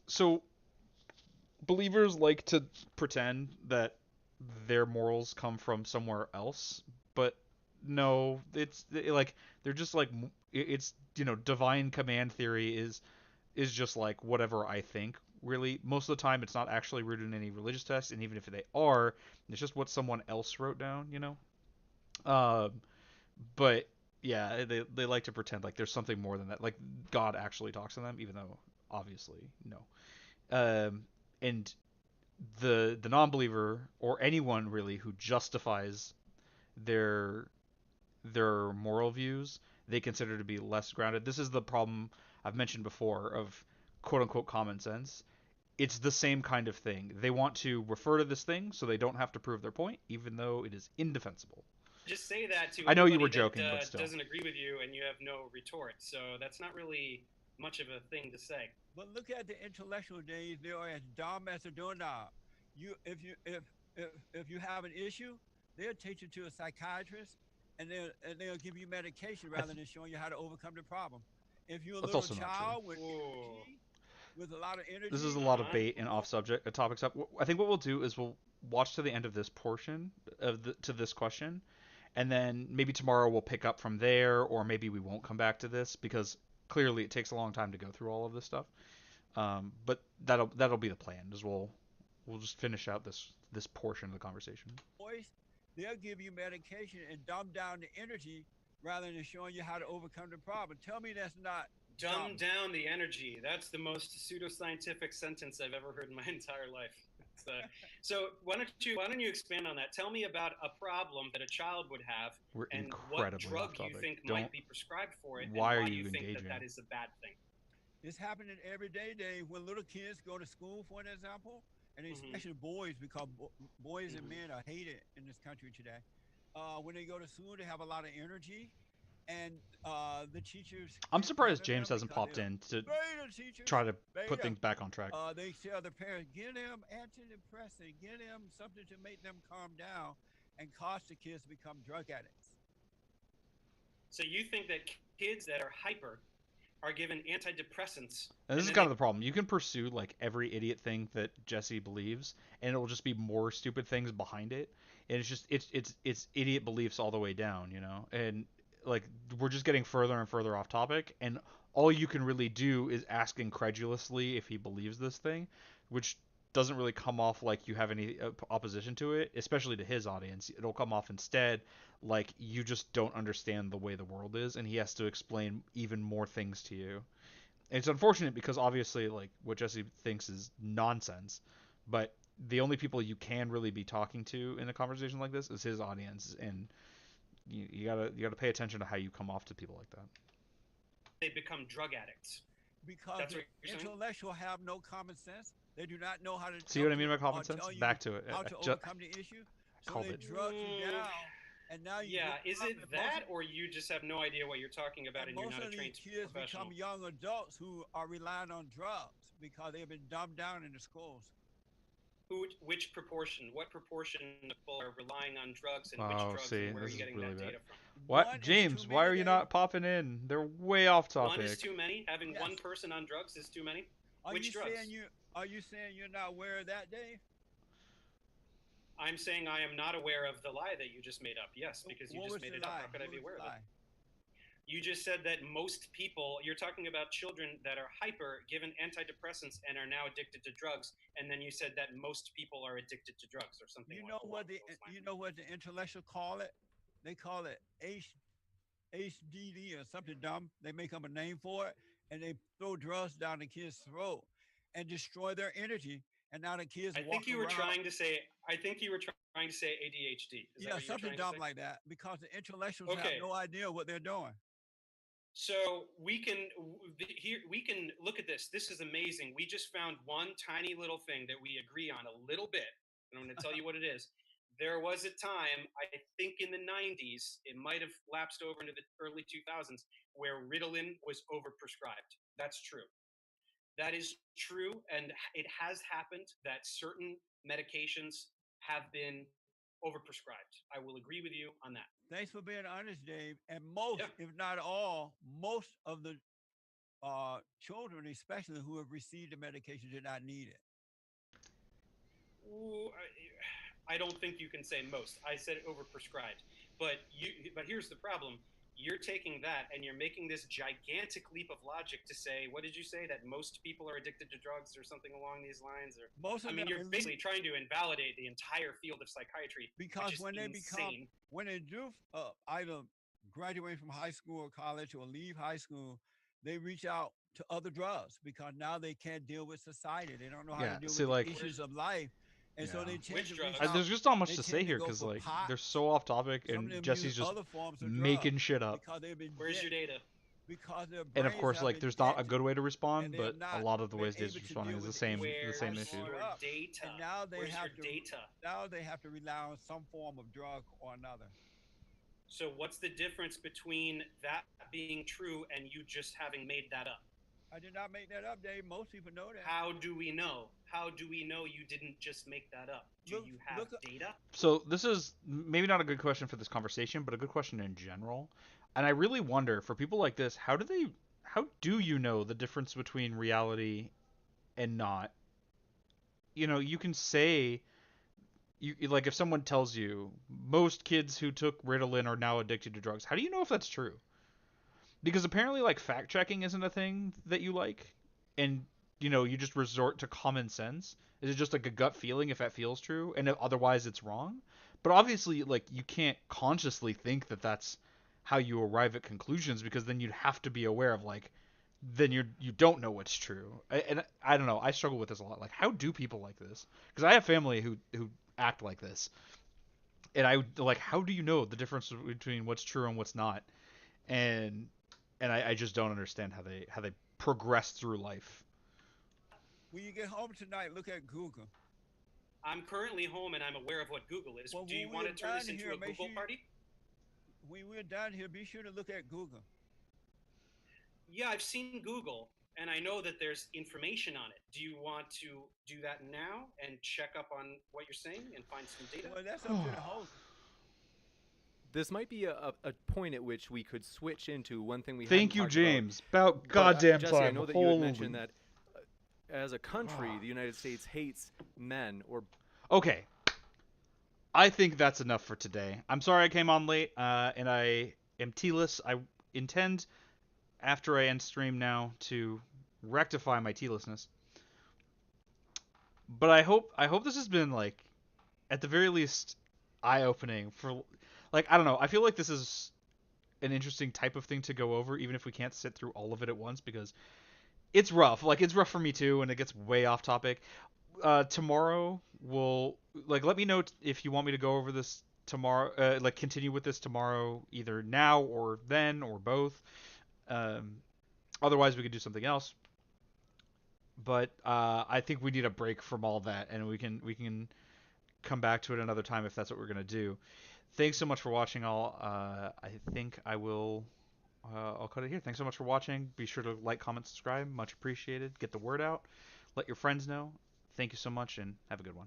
A: believers like to pretend that their morals come from somewhere else, but no, they're just like it's divine command theory is just like whatever I think. Really, most of the time, it's not actually rooted in any religious text, and even if they are, it's just what someone else wrote down, But yeah, they like to pretend like there's something more than that, like God actually talks to them, even though obviously no. And the non-believer or anyone really who justifies their moral views, they consider to be less grounded. This is the problem I've mentioned before of quote-unquote common sense. It's the same kind of thing. They want to refer to this thing so they don't have to prove their point, even though it is indefensible.
F: Just say that to
A: I know you were
F: that,
A: joking, but still.
F: Doesn't agree with you and you have no retort. So that's not really much of a thing to say.
E: But look at the intellectual days; they are as dumb as a doorknob. If you have an issue, they'll take you to a psychiatrist, and they'll give you medication rather than showing you how to overcome the problem. If you're a
A: That's
E: little
A: also not true.
E: child with
F: Ooh.
E: energy, with a lot of
A: This is a
E: energy,
A: lot of
F: Uh-huh.
A: bait and off subject topics up. I think what we'll do is we'll watch to the end of this portion to this question, and then maybe tomorrow we'll pick up from there, or maybe we won't come back to this because clearly it takes a long time to go through all of this stuff. But that'll be the plan. Is we'll just finish out this portion of the conversation.
E: voice, they'll give you medication and dumb down the energy rather than showing you how to overcome the problem. Tell me that's not
F: Dumb
E: dumb.
F: down the energy. That's the most pseudoscientific sentence I've ever heard in my entire life. So why don't you expand on that? Tell me about a problem that a child would have,
A: We're
F: and what
A: incredibly
F: drug
A: off
F: you
A: topic.
F: think
A: Don't.
F: might be prescribed for it,
A: Why
F: and
A: are
F: why
A: you
F: you think
A: engaging?
F: that is a bad thing.
E: It's happening every day, Dave. When little kids go to school, for an example, and especially boys, because boys and men are hated in this country today. When they go to school, they have a lot of energy, and the teachers
A: I'm
E: can't
A: surprised
E: handle them
A: James hasn't
E: because
A: popped in to
E: beta teachers,
A: try to put
E: beta.
A: things back on track.
E: They tell their parents, get them antidepressant, get them something to make them calm down, and cause the kids to become drug addicts.
F: So you think that kids that are hyper are given antidepressants?
A: And this is kind of the problem. You can pursue like every idiot thing that Jesse believes, and it will just be more stupid things behind it. And it's just it's idiot beliefs all the way down, you know. And like we're just getting further and further off topic, and all you can really do is ask incredulously if he believes this thing, which doesn't really come off like you have any opposition to it, especially to his audience. It'll come off instead like you just don't understand the way the world is, and he has to explain even more things to you. And it's unfortunate because obviously like what Jesse thinks is nonsense, but the only people you can really be talking to in a conversation like this is his audience, and you gotta pay attention to how you come off to people like that.
F: They become drug addicts.
E: Because
F: That's
E: the
F: what you're saying?
E: intellectual have no common sense. They do not know how to
A: See what I mean by common sense?
E: tell you
A: Back to it.
E: how to overcome the issue. So
A: Called
E: they
A: it.
E: drug you down, and now you
F: Yeah,
E: grow
F: is
E: up,
F: it
E: and
F: that, or you just have no idea what you're talking about, and you're
E: most
F: not a
E: of
F: trained
E: these kids
F: professional?
E: become young adults who are relying on drugs because they've been dumbed down in the schools.
F: Which proportion? What proportion of people are relying on drugs, and which
A: Oh,
F: drugs,
A: see,
F: and where are
A: this
F: you
A: is
F: getting
A: really
F: that
A: bad.
F: data from?
A: What,
E: One is
A: James?
E: too
A: Why
E: many,
A: are you
E: Dave.
A: not popping in? They're way off
F: One is
A: topic.
F: too many. Having
E: Yes.
F: one person on drugs is too many.
E: Are
F: Which
E: you
F: drugs?
E: Are you saying you're not aware of that, Dave?
F: I'm saying I am not aware of the lie that you just made up. Yes, because you
E: What
F: just
E: was
F: made
E: the
F: it up.
E: lie?
F: How could I
E: What
F: be
E: was
F: aware
E: the
F: of it?
E: lie?
F: You just said that most people, you're talking about children that are hyper, given antidepressants, and are now addicted to drugs, and then you said that most people are addicted to drugs or something.
E: You
F: along
E: know what
F: those lines.
E: you know what the intellectual call it? They call it HDD or something dumb. They make up a name for it, and they throw drugs down the kids' throat and destroy their energy. And now the kids
F: I
E: walk
F: think you were
E: around.
F: trying to say. I think you were trying to say ADHD. Is that
E: Yeah,
F: what you were
E: something
F: trying to
E: dumb
F: say?
E: like that because the intellectuals
F: Okay.
E: have no idea what they're doing.
F: So we can here we can look at this. This is amazing. We just found one tiny little thing that we agree on a little bit, and I'm going to tell you what it is. There was a time, I think in the 90s, it might have lapsed over into the early 2000s, where Ritalin was overprescribed. That's true. That is true, and it has happened that certain medications have been overprescribed. I will agree with you on that.
E: Thanks for being honest, Dave. And most,
F: Yeah.
E: if not all, most of the children, especially who have received the medication, did not need it.
F: Ooh, I don't think you can say most. I said overprescribed, but here's the problem. You're taking that and you're making this gigantic leap of logic to say, what did you say, that most people are addicted to drugs or something along these lines? Or
E: Most of
F: I mean,
E: them,
F: you're basically trying to invalidate the entire field of psychiatry,
E: because
F: which is
E: when they
F: insane.
E: when they do either graduate from high school or college or leave high school, they reach out to other drugs because now they can't deal with society. They don't know how
A: Yeah,
E: to deal
A: see,
E: with
A: like-
E: the issues of life, and so
A: Yeah.
E: they tend
F: Which
E: to
F: drugs?
E: reach out.
A: There's just not much
E: They
A: to say
E: tend to
A: here
E: go
A: because
E: for
A: like
E: pot.
A: they're so off topic,
E: Some of
A: and
E: them
A: Jesse's
E: use
A: just
E: other forms of
A: making
E: drugs
A: shit up.
E: because they've been
F: Where's your
E: dead,
F: data?
E: because their
A: And
E: brains
A: of course,
E: have
A: like
E: been
A: there's not a
E: dead,
A: good way to respond,
E: and they have
A: but a
E: not
A: lot of the
E: been
A: ways Dave's
E: able to
A: responding
E: deal
A: is the
E: with the
A: same,
E: issues
A: the
F: Where's
A: same
E: life
A: issue.
E: brought
F: your
E: up.
F: data?
E: And now they
F: Where's
E: have
F: your data?
E: Now they have to rely on some form of drug or another.
F: So what's the difference between that being true and you just having made that up?
E: I did not make that up, Dave. Most people know that.
F: How do we know? How do we know you didn't just make that up? Do you have data?
A: So this is maybe not a good question for this conversation, but a good question in general. And I really wonder for people like this, how do you know the difference between reality and not? You know, you can say like if someone tells you most kids who took Ritalin are now addicted to drugs, how do you know if that's true? Because apparently like fact checking isn't a thing that you like, and you know you just resort to common sense. Is it just like a gut feeling if that feels true, and otherwise it's wrong? But obviously, like you can't consciously think that that's how you arrive at conclusions, because then you'd have to be aware of like then you don't know what's true. And I don't know. I struggle with this a lot. Like, how do people like this? Because I have family who act like this, and I like how do you know the difference between what's true and what's not? And I just don't understand how they progress through life.
E: When you get home tonight, look at Google.
F: I'm currently home and I'm aware of what Google is.
E: Well,
F: do you want to turn this into a Google party?
E: When we're down here, be sure to look at Google.
F: Yeah, I've seen Google, and I know that there's information on it. Do you want to do that now and check up on what you're saying and find some data?
E: Well, that's up to the host.
D: This might be a point at which we could switch into one thing we
A: Thank you,
D: talked
A: James.
D: About
A: goddamn
D: Jesse,
A: time.
D: I know that you had mentioned that as a country, the United States hates men or.
A: Okay. I think that's enough for today. I'm sorry I came on late, and I am tealess. I intend, after I end stream now, to rectify my tealessness. But I hope this has been like, at the very least, eye-opening for, like, I don't know. I feel like this is an interesting type of thing to go over, even if we can't sit through all of it at once, because it's rough. Like, it's rough for me too, and it gets way off topic. Tomorrow we'll let me know if you want me to go over this tomorrow, continue with this tomorrow, either now or then or both. Otherwise we could do something else. But I think we need a break from all that, and we can come back to it another time if that's what we're gonna do. Thanks so much for watching, all. I think I'll cut it here. Thanks so much for watching. Be sure to like, comment, subscribe. Much appreciated. Get the word out. Let your friends know. Thank you so much, and have a good one.